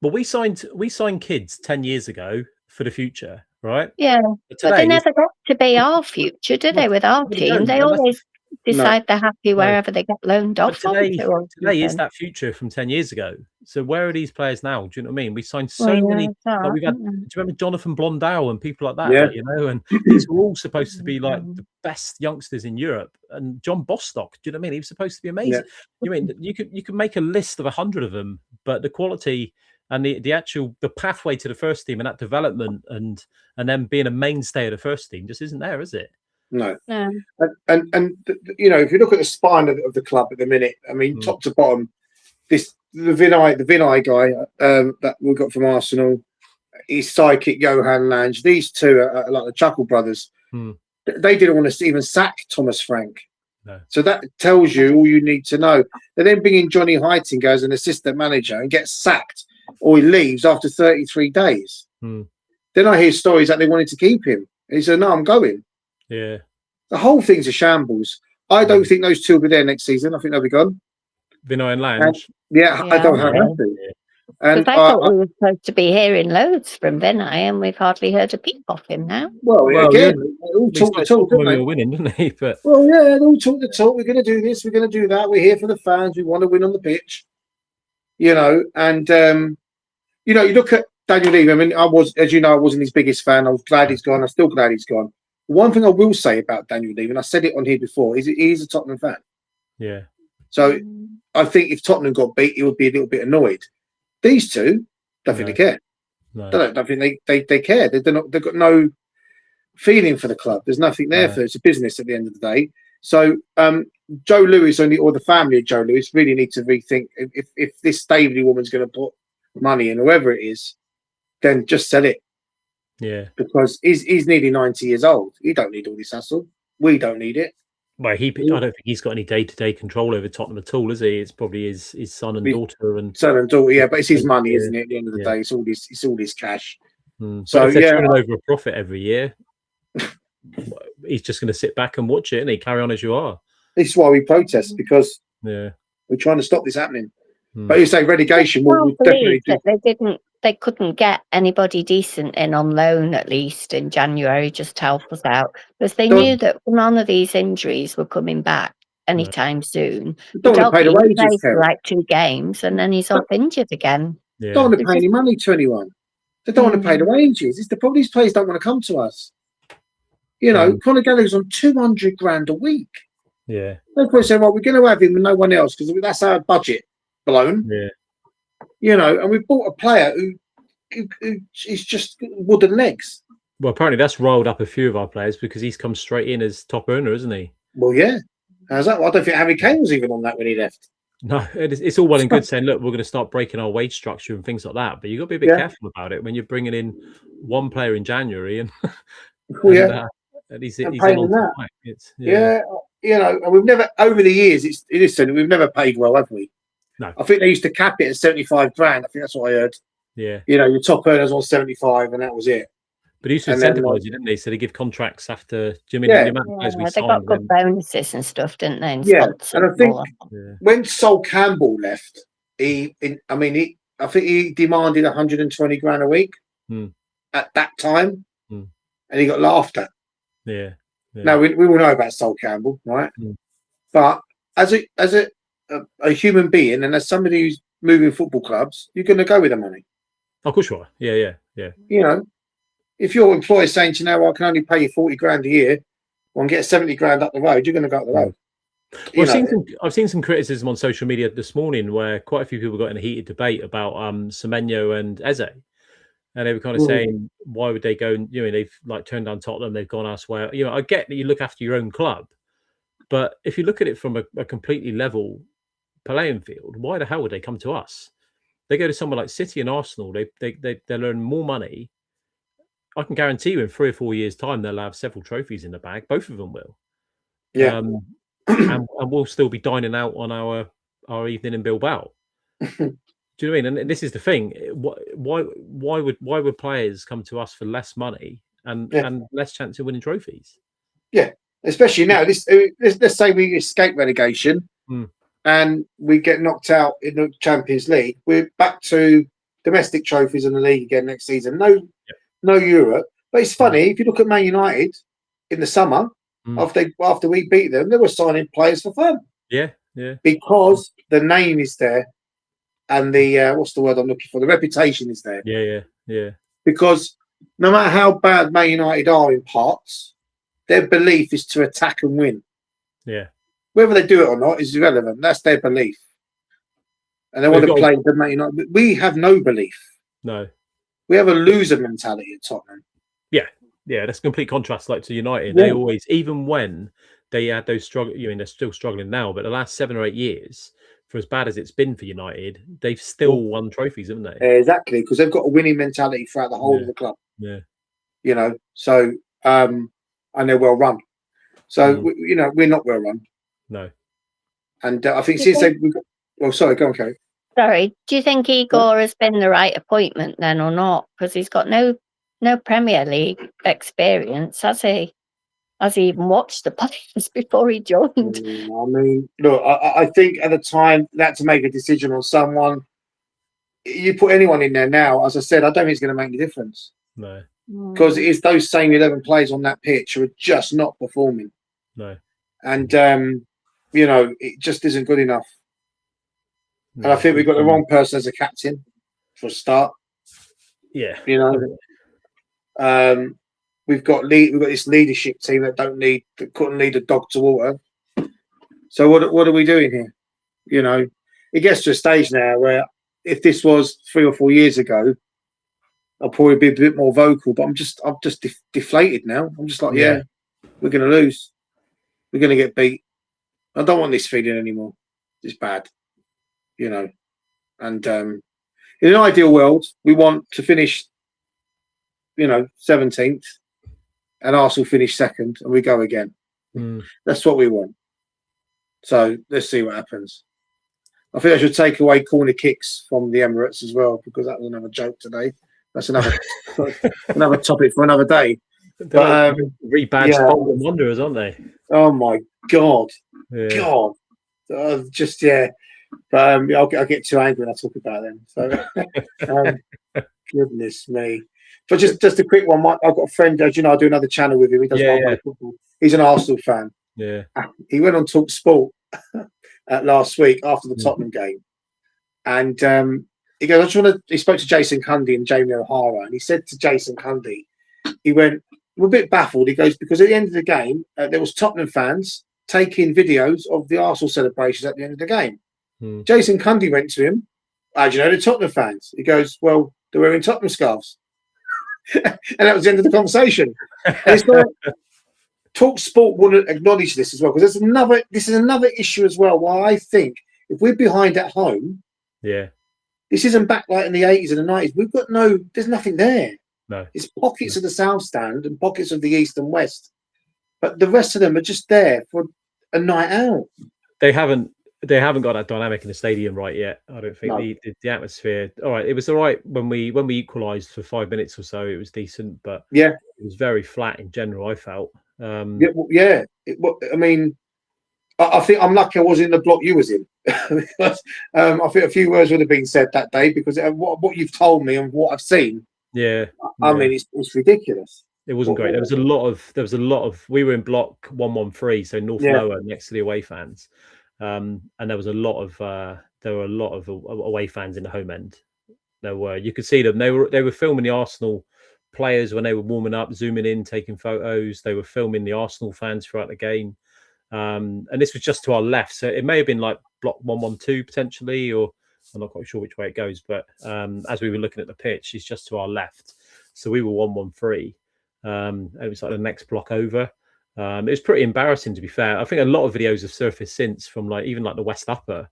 A: Well, we signed kids 10 years ago for the future, right?
C: Yeah, but they never got to be our future, did they? With our team, they always decide they're happy wherever they get loaned off.
A: Today is that future from 10 years ago. So where are these players now? Do you know what I mean? We signed so many. We've had. Do you remember Jonathan Blondell and people like that?
B: Yeah.
A: And these were all supposed to be like the best youngsters in Europe. And John Bostock, do you know what I mean? He was supposed to be amazing. Yeah. You could make a list of 100 of them, but the quality and the pathway to the first team and that development and then being a mainstay of the first team just isn't there, is it?
B: No. And if you look at the spine of the club at the minute, I mean, top to bottom, the Vinay guy that we got from Arsenal, his sidekick Johan Lange, these two are like the Chuckle brothers. They didn't want to even sack Thomas Frank.
A: No.
B: So that tells you all you need to know. They then bring in Johnny Heitinga as an assistant manager and gets sacked, or he leaves after 33 days. Then I hear stories that they wanted to keep him, and he said, "No, I'm going."
A: Yeah,
B: the whole thing's a shambles. I don't think those two will be there next season. I think they'll be gone.
A: Vinay and Lange.
B: I don't have to.
C: And I thought we were supposed to be hearing loads from Vinay, and we've hardly heard a peep off him now.
B: Well again, they all talk the talk,
A: didn't they? We were winning, didn't they? But
B: they all talk the talk. We're going to do this. We're going to do that. We're here for the fans. We want to win on the pitch. And you look at Daniel Levy, I mean, I was, as you know, I wasn't his biggest fan. I was glad he's gone. I'm still glad he's gone. One thing I will say about Daniel Levy, and I said it on here before, is he's a Tottenham fan.
A: Yeah.
B: So I think if Tottenham got beat, he would be a little bit annoyed. These two don't think they care.
A: No.
B: Don't think they care. They've got no feeling for the club. There's nothing there for it. It's a business at the end of the day. So Joe Lewis or the family of Joe Lewis really need to rethink if this Staveley woman's going to put money in, whoever it is, then just sell it.
A: Yeah.
B: Because he's nearly 90 years old. He don't need all this hassle. We don't need it.
A: Well, I don't think he's got any day-to-day control over Tottenham at all, is he? It's probably his son and daughter and
B: son and daughter. Yeah, but it's his money, isn't it? At the end of the day, it's all his cash.
A: So if they're turning over a profit every year, he's just going to sit back and watch it, and he carry on as you are.
B: This is why we protest, because we're trying to stop this happening. But you say relegation, we'll definitely do.
C: They couldn't get anybody decent in on loan at least in January just to help us out, because they knew that none of these injuries were coming back anytime soon.
B: Don't want to pay the wages,
C: for like 2 games, and then he's off injured again.
B: Don't want to pay any money to anyone. They don't want to pay the wages. It's the problem. These players don't want to come to us. You know, Conor Gallagher's on 200 grand a week.
A: Yeah.
B: No point saying, well, we're going to have him and no one else because that's our budget blown.
A: Yeah.
B: You know, and we bought a player who is just wooden legs.
A: Well, apparently that's riled up a few of our players because he's come straight in as top earner, isn't he?
B: Well, yeah. How's that? Well, I don't think Harry Kane was even on that when he left.
A: No, it's all well and good saying, look, we're going to start breaking our wage structure and things like that. But you've got to be a bit careful about it when you're bringing in one player in January and, at least he's on that.
B: You know, and we've never, over the years, we've never paid well, have we?
A: No.
B: I think they used to cap it at 75 grand. I think that's what I heard.
A: Yeah.
B: You know, your top earners on 75 and that was it.
A: But he used to incentivise you, didn't they? So they give contracts after Jimmy.
C: They got good bonuses and stuff, didn't they? And
B: and I think when Sol Campbell left, I think he demanded 120 grand a week at that time, and he got laughed at.
A: Yeah.
B: Now we all know about Sol Campbell, right? But as a human being and as somebody who's moving football clubs, you're going to go with the money.
A: Of course you are. Yeah.
B: You know, if your employer's saying to you now, well, I can only pay you 40 grand a year, and get 70 grand up the road, you're going to go up the road.
A: Well, I've seen some criticism on social media this morning where quite a few people got in a heated debate about Semenyo and Eze. And they were kind of saying, why would they go? And, you know, they've like turned down Tottenham, they've gone elsewhere. You know, I get that you look after your own club, but if you look at it from a completely level playing field, why the hell would they come to us? They go to somewhere like City and Arsenal. They'll earn more money. I can guarantee you, in 3 or 4 years' time, they'll have several trophies in the bag. Both of them will.
B: Yeah,
A: and we'll still be dining out on our evening in Bilbao. Do you know what I mean? And this is the thing. Why would players come to us for less money and less chance of winning trophies? Yeah,
B: especially now. Let's say we escape relegation and we get knocked out in the Champions League. We're back to domestic trophies in the league again next season. No Europe. But it's funny if you look at Man United in the summer after we beat them, they were signing players for fun.
A: Yeah.
B: Because the name is there. And the what's the word I'm looking for? The reputation is there.
A: Yeah.
B: Because no matter how bad Man United are in parts, their belief is to attack and win.
A: Yeah.
B: Whether they do it or not is irrelevant. That's their belief. And they want to play for Man United. We have no belief.
A: No.
B: We have a loser mentality at Tottenham.
A: Yeah. That's a complete contrast like to United. They always, even when they had those struggles, I mean, they're still struggling now, but the last 7 or 8 years, for as bad as it's been for United, they've still won trophies, haven't they?
B: Exactly, because they've got a winning mentality throughout the whole of the club.
A: Yeah.
B: You know, so, and they're well run. So, we're not well run.
A: No.
B: And I think since they've got... Well, sorry, go on, Kerry.
C: Sorry, do you think Igor has been the right appointment then or not? Because he's got no Premier League experience, has he? Has he even watched the players before he joined?
B: I mean, look, I think at the time that to make a decision on someone, you put anyone in there now, as I said, I don't think it's going to make any difference.
A: No.
B: Because it is those same 11 players on that pitch who are just not performing.
A: No.
B: And, it just isn't good enough. No, and I think we've got the wrong person as a captain for a start.
A: Yeah.
B: You know, we've got this leadership team that couldn't lead a dog to water. So what are we doing here? You know, it gets to a stage now where if this was 3 or 4 years ago, I'll probably be a bit more vocal. But I'm just deflated now. I'm just like, yeah, we're going to lose. We're going to get beat. I don't want this feeling anymore. It's bad, you know. And in an ideal world, we want to finish, 17th, and Arsenal finish second, and we go again. That's what we want. So let's see what happens. I think I should take away corner kicks from the Emirates as well, because that was another joke today. That's another topic for another day.
A: But rebadged Fulham Wanderers, aren't they?
B: Oh my God, God, just yeah. But I'll get too angry when I talk about them. So goodness me. But just a quick one. I've got a friend, as you know, I do another channel with him. He does football. He's an Arsenal fan.
A: Yeah.
B: He went on Talk Sport last week after the Tottenham game, and he goes, he spoke to Jason Cundy and Jamie O'Hara, and he said to Jason Cundy, he went, we're a bit baffled. He goes, because at the end of the game, there was Tottenham fans taking videos of the Arsenal celebrations at the end of the game. Jason Cundy went to him, how do you know the Tottenham fans? He goes, well, they're wearing Tottenham scarves. And that was the end of the conversation. And it's like, Talk Sport wouldn't acknowledge this as well, because this is another issue as well. Why I think if we're behind at home, this isn't back like in the 80s and the 90s. There's nothing there.
A: No,
B: it's pockets of the South Stand and pockets of the East and West, but the rest of them are just there for a night out.
A: They haven't got that dynamic in the stadium right yet. I don't think the atmosphere. All right, it was all right when we equalised for 5 minutes or so. It was decent, but it was very flat in general. I felt. I mean, I think I'm lucky I was in the block you was in. Because, I think a few words would have been said that day, because what you've told me and what I've seen. I mean, it's ridiculous. It wasn't great. There was a lot of. We were in block 113, so North Lower, next to the away fans, and there was a lot of away fans in the home end. You could see them. They were filming the Arsenal players when they were warming up, zooming in, taking photos. They were filming the Arsenal fans throughout the game, and this was just to our left. So it may have been like block 112 potentially, or I'm not quite sure which way it goes. But as we were looking at the pitch, it's just to our left. So we were 113. It was like the next block over. It was pretty embarrassing, to be fair. I think a lot of videos have surfaced since from even the West Upper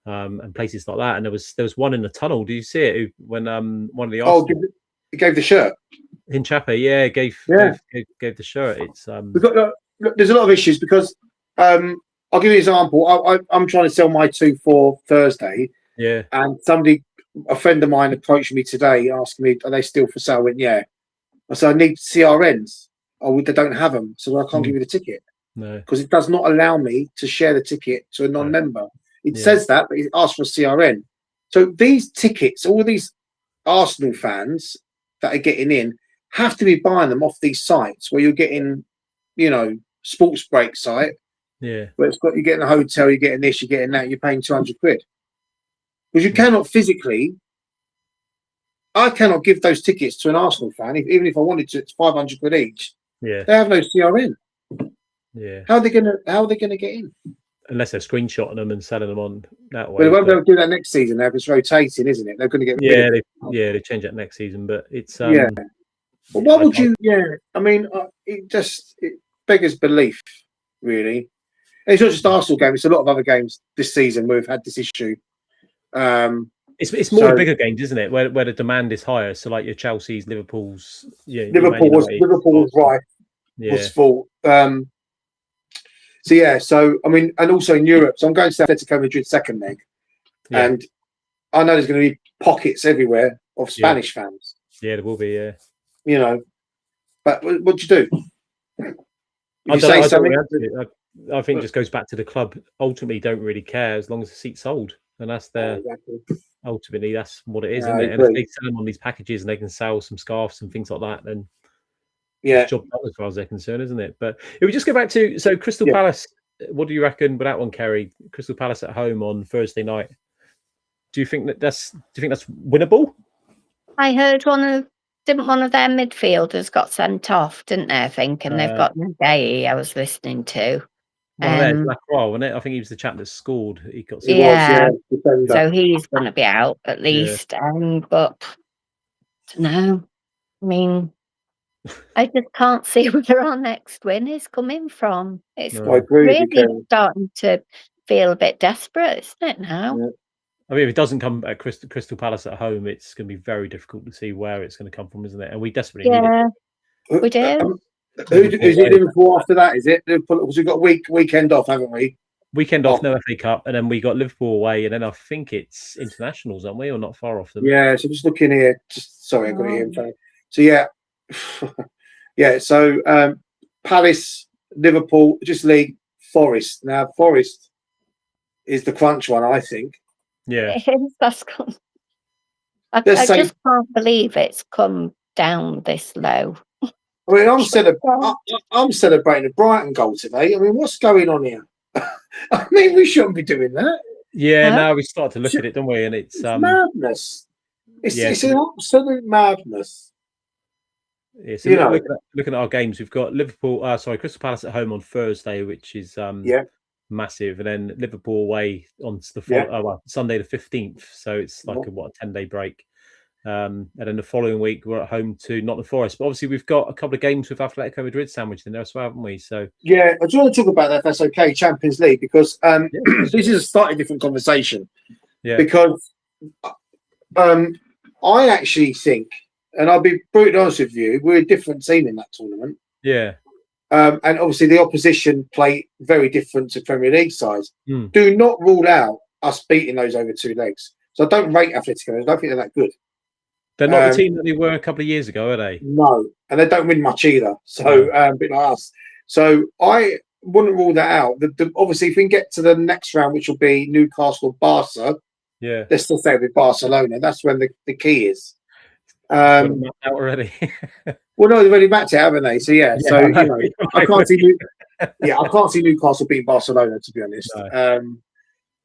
A: and places like that. And there was one in the tunnel. Do you see it when one of the Arsenal...
B: he gave the shirt.
A: Hinchape, gave the shirt. It's
B: there's a lot of issues, because I'll give you an example. I'm trying to sell my 2 for Thursday.
A: Yeah.
B: And a friend of mine approached me today asking me, are they still for sale? I went, yeah. I said, I need CRNs. Oh, they don't have them, so I can't give you the ticket.
A: No.
B: Because it does not allow me to share the ticket to a non-member. It says that, but it asks for a CRN. So these tickets, all these Arsenal fans that are getting in, have to be buying them off these sites where you're getting, sports break site.
A: Yeah.
B: Where you're getting a hotel, you're getting this, you're getting that, you're paying 200 quid. Because you cannot physically, I cannot give those tickets to an Arsenal fan. Even if I wanted to, it's 500 quid each.
A: Yeah.
B: They have no CRN.
A: Yeah.
B: How are they gonna get in?
A: Unless they're screenshotting them and selling them on that way.
B: Well, they won't be able to do that next season now, because it's rotating, isn't it? They're going to get
A: they change that next season, but it's
B: Well, why would you? Yeah, I mean, it beggars belief, really. And it's not just Arsenal game; it's a lot of other games this season where we've had this issue.
A: It's more the bigger games, isn't it? Where the demand is higher. So like your Chelsea's, Liverpool's,
B: Liverpool was right. Was full. So I mean, and also in Europe. So I'm going to Atletico Madrid second leg, and I know there's going to be pockets everywhere of Spanish fans. Yeah,
A: there will be. Yeah.
B: But what do you do?
A: I think it just goes back to the club. Ultimately, don't really care as long as the seat's sold, and that's their. Ultimately, that's what it is, isn't it? And if they sell them on these packages and they can sell some scarves and things like that, then it's job done as far as they're concerned, isn't it? But if we just go back to Crystal Palace, what do you reckon with that one, Kerry? Crystal Palace at home on Thursday night. Do you think that's winnable?
C: I heard didn't one of their midfielders got sent off, didn't they? I think, and they've got Gay. I was listening to.
A: One of theirs, Lacroix, wasn't it? I think he was the chap that scored. He got
B: He was, yeah, defender.
C: so he's going to be out at least. But no, I mean, I just can't see where our next win is coming from. It's
B: I agree with you,
C: really
B: Kerry.
C: starting to feel a bit desperate, isn't it now?
B: Yeah.
A: I mean, if it doesn't come at Crystal Palace at home, it's going to be very difficult to see where it's going to come from, isn't it? And we desperately need it.
C: We do.
B: Is it Liverpool after that? Is it Liverpool? Because we've got weekend off, haven't we?
A: Weekend off, no FA Cup, and then we got Liverpool away, and then I think it's internationals, aren't we, or not far off them?
B: Yeah. So just looking here. Sorry, I've got it here in front of me. So yeah, yeah. So Palace, Liverpool, just league, Forest. Now Forest is the crunch one, I think.
A: Yeah.
C: That's cool. I just can't believe it's come down this low.
B: I mean, I'm celebrating a Brighton goal today. I mean, what's going on here? I mean, we shouldn't be doing that.
A: Yeah, now we start to look at it, don't we? And it's
B: madness. It's an absolute madness.
A: Yeah, so looking at our games, we've got Crystal Palace at home on Thursday, which is massive, and then Liverpool away on the Sunday the 15th. So it's like a 10-day break. And then the following week we're at home to Nottingham Forest. But obviously we've got a couple of games with Atletico Madrid sandwiched in there as well, haven't we? So
B: yeah, I just want to talk about that if that's okay, Champions League, because this is a slightly different conversation. Yeah. Because I actually think, and I'll be brutally honest with you, we're a different team in that tournament.
A: Yeah.
B: And obviously the opposition play very different to Premier League sides. Do not rule out us beating those over 2 legs. So I don't rate Atletico. I don't think they're that good.
A: They're not the team that they were a couple of years ago, are they?
B: No, and they don't win much either. So a bit like us. So I wouldn't rule that out. Obviously, if we can get to the next round, which will be Newcastle, Barca. Yeah, let's still say with Barcelona. That's when the key is.
A: Out already.
B: Well, no, they've already matched it, haven't they? So I can't see. I can't see Newcastle beating Barcelona, to be honest. No.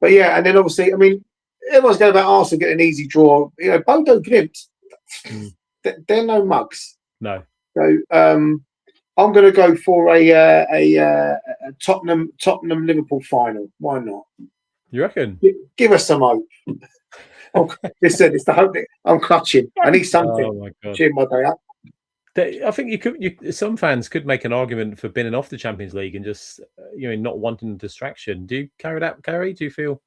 B: But yeah, and then obviously, I mean, everyone's going about Arsenal getting an easy draw. You know, Bodo Glimt, they're no mugs.
A: No.
B: So I'm going to go for a Tottenham Liverpool final. Why not?
A: You reckon?
B: Give us some hope. Listen, it's the hope that I'm clutching. I need something.
A: Oh my God.
B: Cheer my day up.
A: I think some fans could make an argument for binning off the Champions League and just not wanting distraction. Do you carry that, Kerry? Do you feel?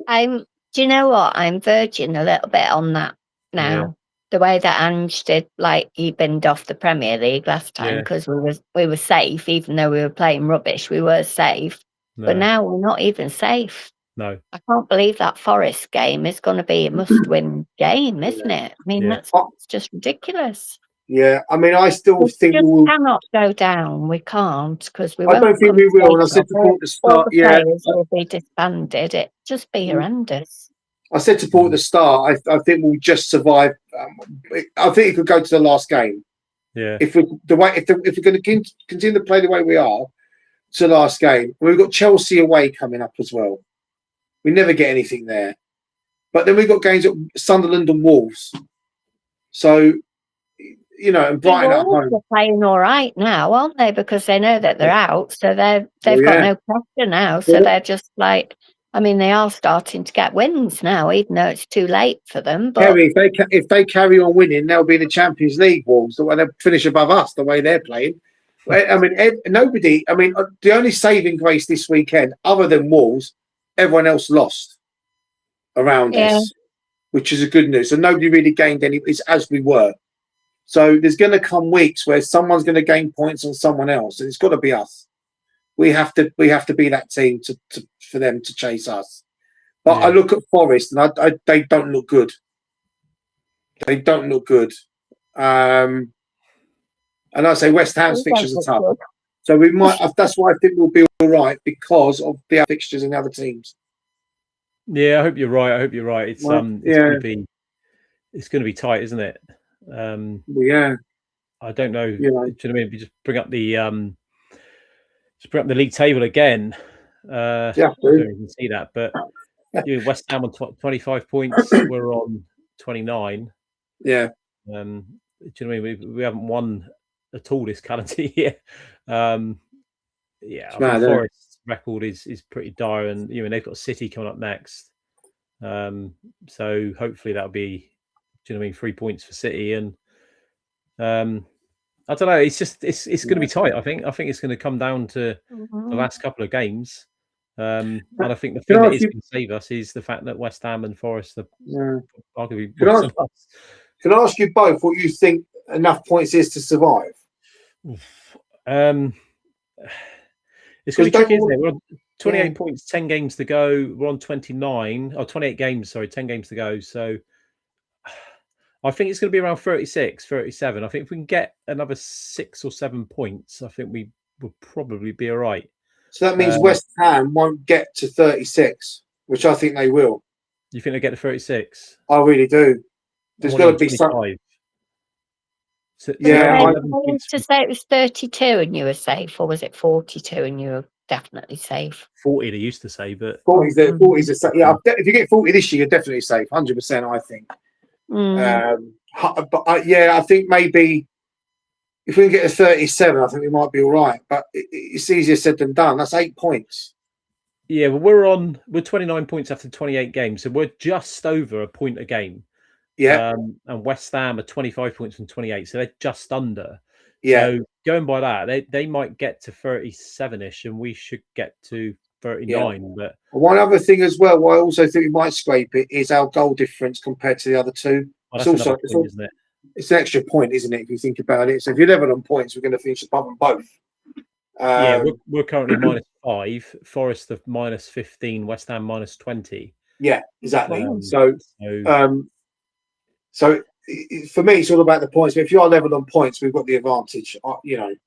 C: Do you know what? I'm verging a little bit on that now. Yeah. The way that Ange did, like he binned off the Premier League last time because we were safe, even though we were playing rubbish. We were safe, but now we're not even safe.
A: No,
C: I can't believe that Forest game is going to be a must-win game, isn't it? I mean, that's just ridiculous.
B: Yeah, I mean, I still think
C: we cannot go down. We can't because we.
B: I don't think we will. And I said to Paul at the start,
C: players will be disbanded. It just be horrendous.
B: I said to Paul at the start, I think we'll just survive. I think it could go to the last game.
A: Yeah.
B: If we're going to continue to play the way we are to the last game, we've got Chelsea away coming up as well. We never get anything there, but then we've got games at Sunderland and Wolves. So. And Brighton at home.
C: They're playing all right now, aren't they? Because they know that they're out, so they've got no pressure now. So they're just like, I mean, they are starting to get wins now, even though it's too late for them. But
B: Kerry, if they carry on winning, they'll be in the Champions League. Wolves, the way they'll finish above us, the way they're playing. I mean, nobody. I mean, the only saving grace this weekend, other than Wolves, everyone else lost around us, which is a good news. So nobody really gained any. It's as we were. So there's going to come weeks where someone's going to gain points on someone else, and it's got to be us. We have to be that team for them to chase us. But I look at Forest, and they don't look good. They don't look good. And I say West Ham's fixtures are tough, so we might. That's why I think we'll be all right because of the fixtures and the other teams.
A: Yeah, I hope you're right. It's going to be tight, isn't it? I don't know. Do you know what I mean? If you just bring up the league table again, I don't even see that. But West Ham on 25 points. We're on 29.
B: Yeah.
A: Do you know what I mean? We haven't won at all this calendar year. Yeah, I think Forest's record is pretty dire, and they've got City coming up next. So hopefully that'll be, do you know what I mean, 3 points for City, and I don't know. It's just it's going to be tight. I think it's going to come down to the last couple of games, and I think the thing that is going to save us is the fact that West Ham and Forest are arguably worse than us.
B: Can I ask you both what you think enough points is to survive?
A: It's going to be tricky, isn't it? We're on 28 points, 10 games to go. We're on 29, or 28 games, sorry, 10 games to go. So I think it's going to be around 36, 37. I think if we can get another 6 or 7 points, I think we will probably be all right.
B: So that means West Ham won't get to 36, which I think they will.
A: You think they get to 36?
B: I really do. There's got to be some.
C: So, I used to say it was 32 and you were safe, or was it 42 and you were definitely safe?
A: 40 they used to say, but
B: 40's are safe. Yeah, if you get 40 this year, you're definitely safe, 100%. I think. But I think maybe if we can get to 37, I think we might be all right. But it's easier said than done. That's 8 points.
A: Yeah, well, we're 29 points after 28 games, so we're just over a point a game.
B: Yeah,
A: and West Ham are 25 points from 28, so they're just under.
B: Yeah,
A: so going by that, they might get to 37ish, and we should get to 39. But
B: one other thing as well, what I also think we might scrape it is our goal difference compared to the other two.
A: It's also point, isn't it?
B: It's an extra point, isn't it? If you think about it, so if you're level on points, we're going to finish above them both.
A: We're currently -5. Forest of -15. West Ham -20.
B: Yeah, exactly. So for me, it's all about the points. But if you are level on points, we've got the advantage. And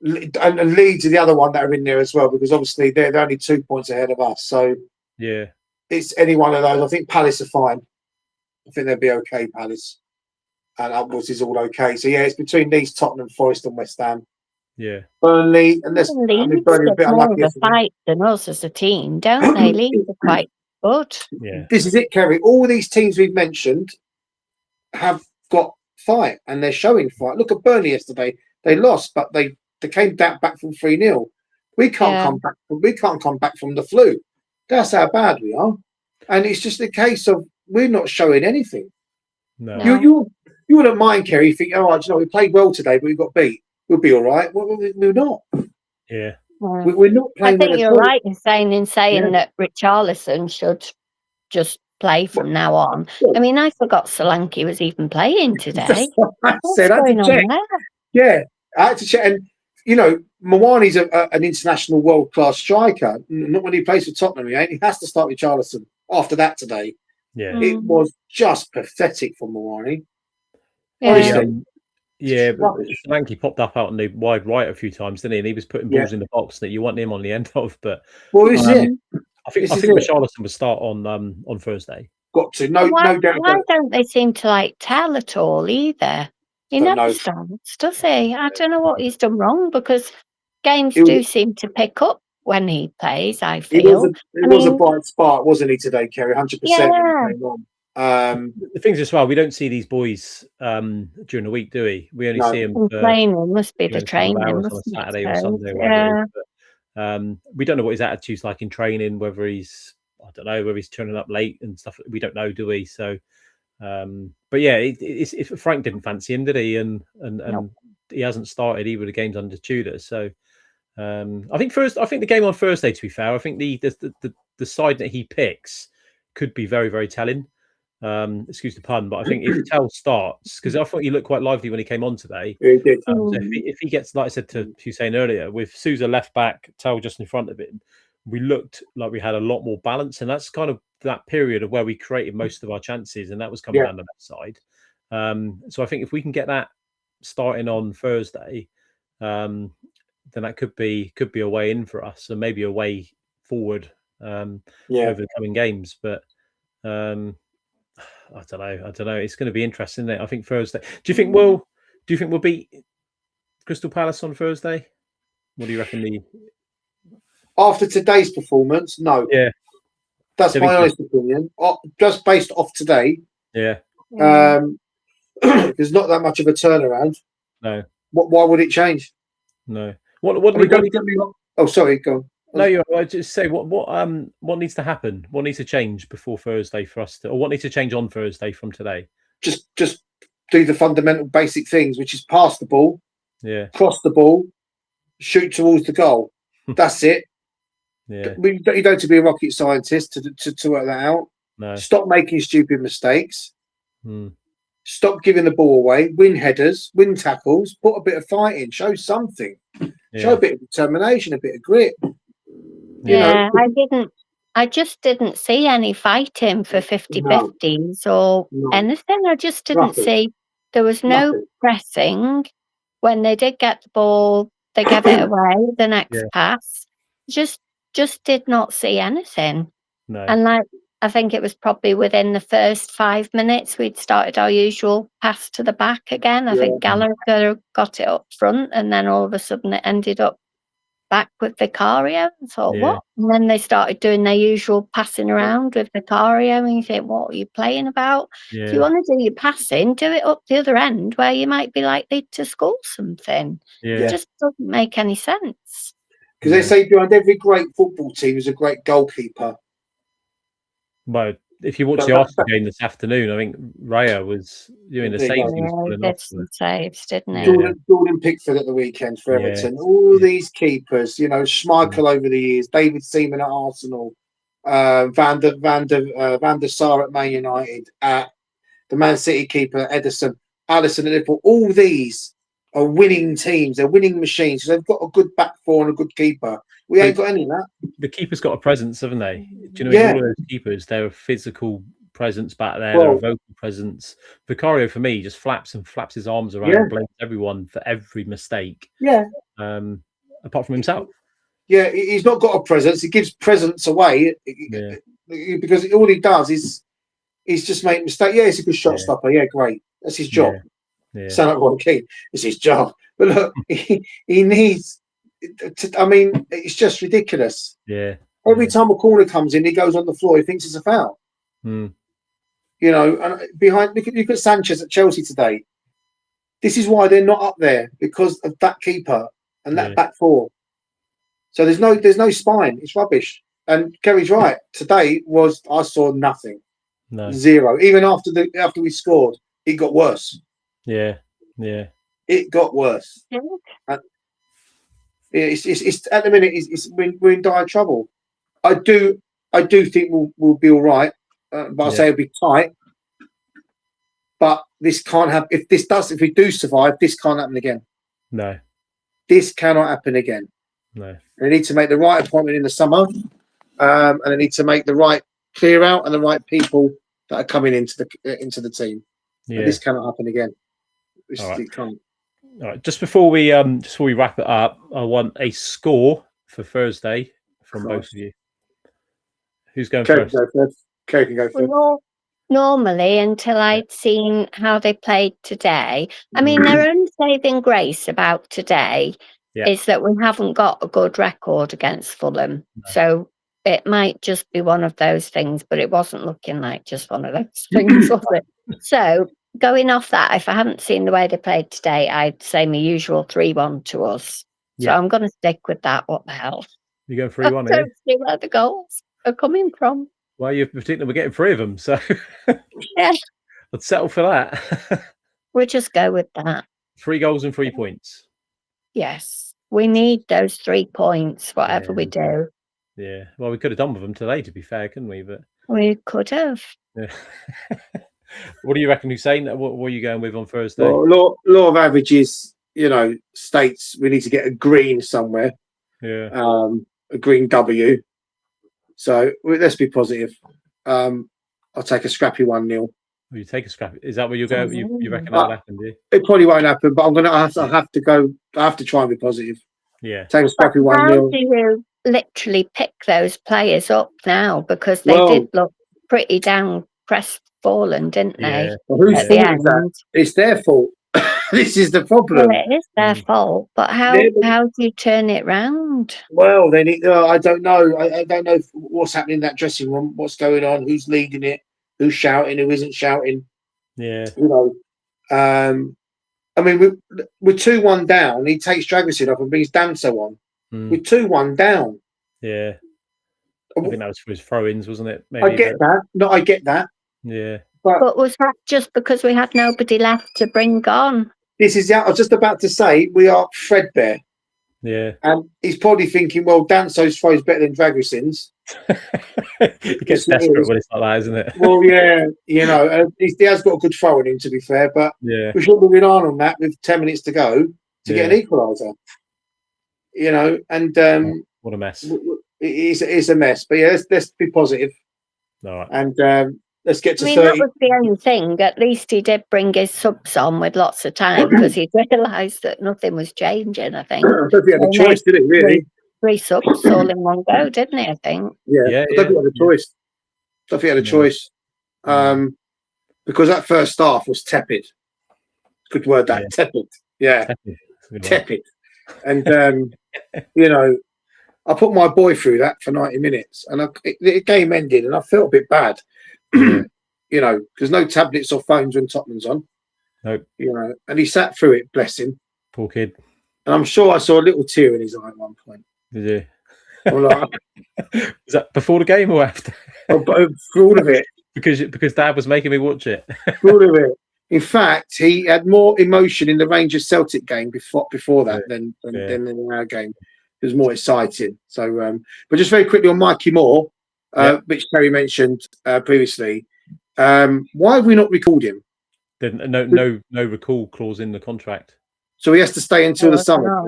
B: Leeds are the other one that are in there as well, because obviously they're only 2 points ahead of us. So it's any one of those. I think Palace are fine. I think they'll be okay, Palace, and upwards is all okay. So it's between these Tottenham, Forest, and West Ham.
A: Yeah,
B: Burnley, unless
C: Leeds are a bit more of a fight than us as a team, don't they? Leeds are quite good.
A: Yeah,
B: this is it, Kerry. All these teams we've mentioned have got fight, and they're showing fight. Look at Burnley yesterday; they lost, but they came back from 3-0. We can't come back. We can't come back from the flu. That's how bad we are, and it's just a case of we're not showing anything.
A: No.
B: You wouldn't mind, Kerry. You think, we played well today, but we got beat. We'll be all right. We're not.
A: Yeah.
B: We're not playing.
C: I think you're right in saying that Richarlison should just play from now on. I mean, I forgot Solanke was even playing today. What's going on there?
B: Yeah, I had to check. And Mawani's an international world-class striker. Not when he plays for Tottenham, he has to start with Richarlison after that today.
A: Yeah,
B: it was just pathetic for Mawani.
A: Honestly. Solanke popped up out on the wide right a few times, didn't he? And he was putting balls in the box that you want him on the end of. But I think Richarlison will start on Thursday.
B: Got to no doubt.
C: Why don't they seem to tell at all either? He never starts, does he? I don't know what he's done wrong, because games do seem to pick up when he plays. I feel
B: it was a bright spark, wasn't he today, Kerry? 100%.
C: Yeah.
A: The things as well, we don't see these boys during the week, do we? We only see them
C: training. Must be the training
A: on a Saturday or Sunday. But, we don't know what his attitude's like in training. Whether he's turning up late and stuff. We don't know, do we? So, but if Frank didn't fancy him, did he? And he hasn't started either of the games under Tudor. So, I think the game on Thursday. To be fair, I think the side that he picks could be very, very telling. Excuse the pun, but I think if Tell starts, because I thought he looked quite lively when he came on today.
B: He did.
A: So if he gets, like I said to Huseyin earlier, with Sousa left back, Tell just in front of him, we looked like we had a lot more balance, and that's kind of that period of where we created most of our chances, and that was coming down the left side. So I think if we can get that starting on Thursday, then that could be a way in for us, and maybe a way forward over the coming games. But I don't know. It's going to be interesting, isn't it? I think Thursday. Do you think we'll beat Crystal Palace on Thursday? What do you reckon?
B: After today's performance, no.
A: Yeah,
B: that's my honest opinion. Just based off today.
A: Yeah,
B: There's not that much of a turnaround.
A: No.
B: Why would it change?
A: No. What
B: I mean, don't get me wrong. Oh, sorry, go on.
A: No, I just say what needs to happen? What needs to change before Thursday for us to, or what needs to change on Thursday from today?
B: Just do the fundamental basic things, which is pass the ball, cross the ball, shoot towards the goal. That's it.
A: Yeah.
B: You don't have to be a rocket scientist to work that out.
A: No.
B: Stop making stupid mistakes.
A: Hmm.
B: Stop giving the ball away. Win headers, win tackles, put a bit of fight in, show something. Show a bit of determination, a bit of grit.
C: Yeah, I just didn't see any fighting for 50-50s or anything. I just didn't see. There was no pressing. When they did get the ball, they gave it away the next pass. Just did not see anything.
A: No.
C: And I think it was probably within the first 5 minutes we'd started our usual pass to the back again. I think Gallagher got it up front, and then all of a sudden it ended up back with Vicario. I thought, what? And then they started doing their usual passing around with Vicario, and you think, what are you playing about? If you want to do your passing, do it up the other end where you might be likely to score something. It just doesn't make any sense.
B: Because they say behind every great football team is a great goalkeeper.
A: Well, if you watch the Arsenal game this afternoon, I think Raya was doing the saves. He was pulling off
C: some saves, didn't he?
B: Jordan Pickford at the weekend for Everton. All these keepers, Schmeichel over the years, David Seaman at Arsenal, Van der Sar at Man United, the Man City keeper Ederson, Alisson at Liverpool. All these are winning teams. They're winning machines. They've got a good back four and a good keeper. We ain't got any of that. The
A: keeper's got a presence, haven't they? Do you know all of those keepers? They're a physical presence back there. They're a vocal presence. Vicario, for me, just flaps his arms around and blames everyone for every mistake.
B: Yeah.
A: Apart from himself.
B: Yeah, he's not got a presence. He gives presence away because all he does is he's just make mistakes. Yeah, he's a good shot stopper. Yeah, great. That's his job. Yeah. Sound like Ron Keane. It's his job. But look, he needs. I mean, it's just ridiculous.
A: Yeah.
B: Every time a corner comes in, he goes on the floor. He thinks it's a foul.
A: Mm.
B: And behind, look at Sanchez at Chelsea today. This is why they're not up there, because of that keeper and that back four. So there's no spine. It's rubbish. And Kerry's right. Today I saw nothing.
A: No.
B: Zero. Even after we scored, it got worse.
A: Yeah. Yeah.
B: It got worse. Yeah. It's at the minute. We're in dire trouble. I do think we'll be all right, but I say it'll be tight. But this can't happen. If we do survive, this can't happen again.
A: No,
B: this cannot happen again.
A: No,
B: they need to make the right appointment in the summer, and they need to make the right clear out and the right people that are coming into the team. Yeah, and this cannot happen again. It can't.
A: All right, just before we wrap it up, I want a score for Thursday from both of you. Who's going first?
B: Kerry can go first.
C: Well, normally, until I'd seen how they played today, I mean, their own saving grace about today is that we haven't got a good record against Fulham. No. So it might just be one of those things, but it wasn't looking like just one of those things, was it? So going off that, if I hadn't seen the way they played today, I'd say my usual 3-1 to us. So I'm going to stick with that. What the hell?
A: You go 3-1,
C: I don't see where the goals are coming from.
A: Well, you're particularly, we're getting 3 of them, so
C: yeah,
A: let's settle for that.
C: We'll just go with that.
A: 3 goals and 3 points.
C: Yes, we need those 3 points, whatever we do.
A: Yeah, well, we could have done with them today, to be fair, couldn't we? But
C: we could have.
A: Yeah. What do you reckon, Huseyin? What are you going with on Thursday?
B: Well, law of averages, states we need to get a green somewhere.
A: Yeah.
B: A green W. So let's be positive. I'll take a scrappy 1-0.
A: Will you take a scrappy? Is that where you're going? You reckon that'll happen? Do you?
B: It probably won't happen, but I have to go. I have to try and be positive.
A: Yeah.
B: Take a scrappy 1-0.
C: How do you literally pick those players up now? Because they did look pretty down crestfallen, didn't they?
B: Well, whose fault is that? It's their fault. This is the problem.
C: Well, it is their fault, but how do you turn it round?
B: Well, they need. I don't know. I don't know what's happening in that dressing room. What's going on? Who's leading it? Who's shouting? Who isn't shouting?
A: Yeah.
B: You know, I mean, we're 2-1 down. He takes Dragusin off and brings Danso on. We're 2-1 down.
A: Yeah. I think that was for his throw-ins, wasn't it?
B: I get that. No, I get that.
A: Yeah.
C: But was that just because we had nobody left to bring on?
B: This is. I was just about to say we are threadbare.
A: Yeah.
B: And he's probably thinking, well, Danso's throw is better than Dragusin's.
A: He gets desperate when it's like that, isn't it?
B: Well, yeah, you know, he has got a good throw in him, to be fair, but
A: yeah,
B: we shouldn't have been on that with 10 minutes to go to get an equaliser. You know, and
A: what a mess.
B: It's a mess. But yeah, let's be positive.
A: All right.
B: And let's get to 30.
C: That was the only thing. At least he did bring his subs on with lots of time because he realised that nothing was changing, I think.
B: I don't think he had a choice, did he, really?
C: Three subs all in one go, didn't he, I think?
B: Yeah, I don't think he had a choice. I don't think he had a choice. Because that first half was tepid. Good word, that. Tepid. Yeah. Tepid. And, you know, I put my boy through that for 90 minutes and the game ended and I felt a bit bad. You know, because no tablets or phones when Tottenham's on.
A: Nope.
B: You know, and he sat through it, bless him.
A: Poor kid.
B: And I'm sure I saw a little tear in his eye at one point.
A: Did you?
B: Like,
A: was that before the game or after?
B: For all of it.
A: because Dad was making me watch it.
B: For all of it. In fact, he had more emotion in the Rangers Celtic game before that than in our game. It was more exciting. So, but just very quickly on Mikey Moore, which Kerry mentioned previously. Why have we not recalled him?
A: No recall clause in the contract.
B: So he has to stay until the summer.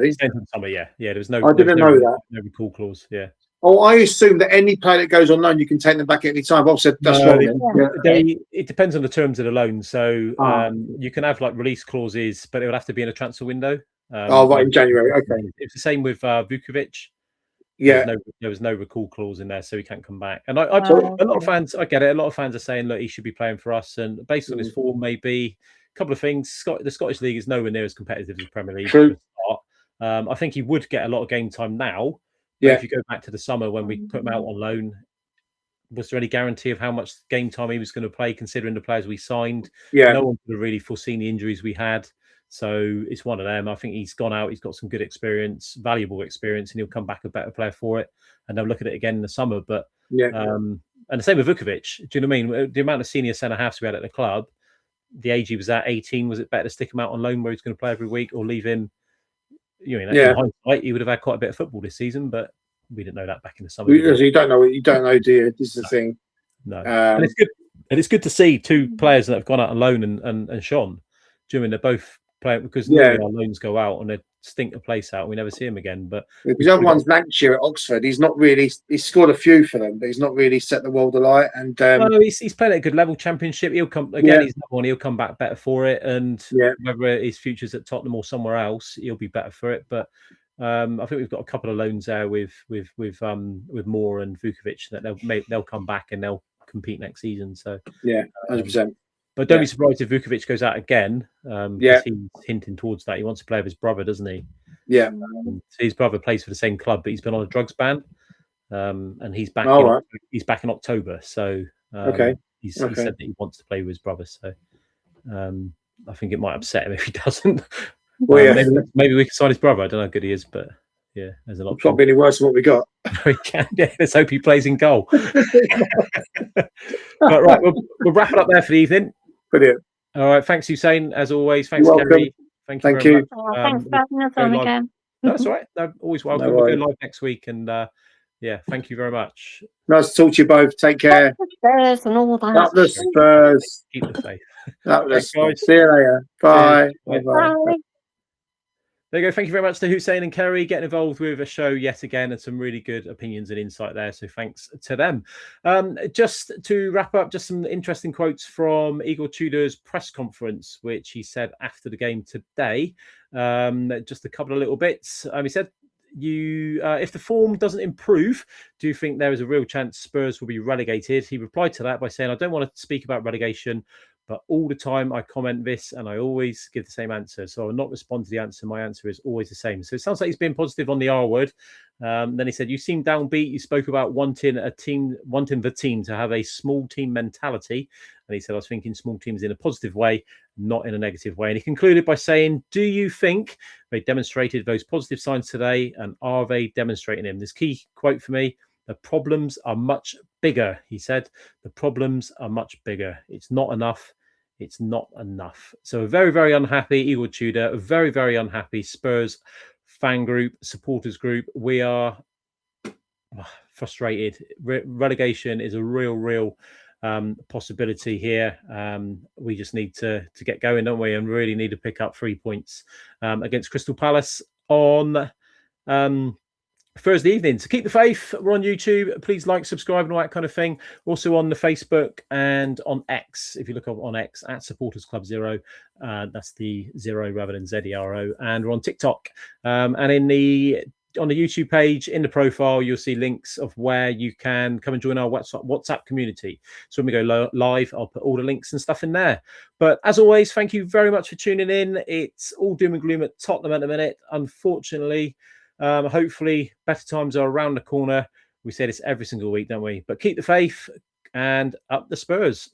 A: Yeah. There was no.
B: I didn't know that.
A: No recall clause. Yeah.
B: Oh, I assume that any player that goes on loan, you can take them back at any time. I've said that's wrong.
A: It depends on the terms of the loan. So you can have like release clauses, but it would have to be in a transfer window.
B: Right, in January. Okay.
A: It's the same with Vukovic.
B: Yeah.
A: There was no recall clause in there, so he can't come back. And a lot of fans, I get it. A lot of fans are saying, look, he should be playing for us, and based on his form, maybe a couple of things. The Scottish League is nowhere near as competitive as the Premier League.
B: True.
A: I think he would get a lot of game time now.
B: Yeah.
A: If you go back to the summer when we put him out on loan, was there any guarantee of how much game time he was going to play, considering the players we signed?
B: Yeah.
A: No one could have really foreseen the injuries we had. So it's one of them. I think he's gone out. He's got some good experience, valuable experience, and he'll come back a better player for it. And they'll look at it again in the summer. But and the same with Vukovic. Do you know what I mean? The amount of senior centre halves we had at the club, the age he was at, 18, was it better to stick him out on loan where he's going to play every week, or leave him? You know, in hindsight, he would have had quite a bit of football this season, but we didn't know that back in the summer.
B: You don't know, do you? This is the thing.
A: No, and it's good. And it's good to see two players that have gone out on loan and shone. They're both playing because normally our loans go out and they stink the place out and we never see him again. But
B: because the other one's Lancashire at Oxford. He's not really. He's scored a few for them, but he's not really set the world alight. And
A: he's playing at a good level. Championship. He'll come again. He's not one. He'll come back better for it. And whether his future's at Tottenham or somewhere else, he'll be better for it. But I think we've got a couple of loans there with Moore and Vukovic that they'll come back and they'll compete next season. So
B: 100%.
A: But don't be surprised if Vukovic goes out again. He's hinting towards that. He wants to play with his brother, doesn't he?
B: Yeah.
A: His brother plays for the same club, but he's been on a drugs ban, and he's back. He's back in October. So he said that he wants to play with his brother. So I think it might upset him if he doesn't. Well, maybe we can sign his brother. I don't know how good he is, but there's a lot.
B: It's not any worse than what we got.
A: We can. Let's hope he plays in goal. But right, we'll wrap it up there for the evening.
B: Brilliant.
A: All right. Thanks, Huseyin, as always. Thanks, Kerry. Thank you.
C: Thanks for having us on again.
A: No, that's all right. No, always welcome. We'll go live next week. And thank you very much.
B: Nice to talk to you both. Take care.
C: Spurs and all that.
B: Up the Spurs.
A: Keep the faith.
B: Thanks, guys. See you later. Bye. Bye.
A: There you go. Thank you very much to Huseyin and Kerry getting involved with a show yet again, and some really good opinions and insight there. So thanks to them. Just to wrap up, just some interesting quotes from Igor Tudor's press conference, which he said after the game today. Just a couple of little bits. He said, if the form doesn't improve, do you think there is a real chance Spurs will be relegated? He replied to that by saying, I don't want to speak about relegation, but all the time I comment this and I always give the same answer. So I will not respond to the answer. My answer is always the same. So it sounds like he's been positive on the R word. Then he said, you seem downbeat. You spoke about wanting the team to have a small team mentality. And he said, I was thinking small teams in a positive way, not in a negative way. And he concluded by saying, do you think they demonstrated those positive signs today? And are they demonstrating them? This key quote for me: the problems are much bigger, he said. The problems are much bigger. It's not enough. It's not enough. So a very, very unhappy Eagle Tudor, a very, very unhappy Spurs fan group, supporters group. We are frustrated. Relegation is a real possibility here. We just need to get going, don't we? And really need to pick up 3 points against Crystal Palace on Thursday evening. So keep the faith. We're on YouTube. Please like, subscribe, and all that kind of thing. Also on the Facebook and on X. If you look up on X at Supporters Club 0, that's the 0 rather than ZERO. And we're on TikTok. And on the YouTube page, in the profile, you'll see links of where you can come and join our WhatsApp community. So when we go live, I'll put all the links and stuff in there. But as always, thank you very much for tuning in. It's all doom and gloom at Tottenham at the minute, unfortunately. Hopefully better times are around the corner. We say this every single week, don't we? But keep the faith and up the Spurs.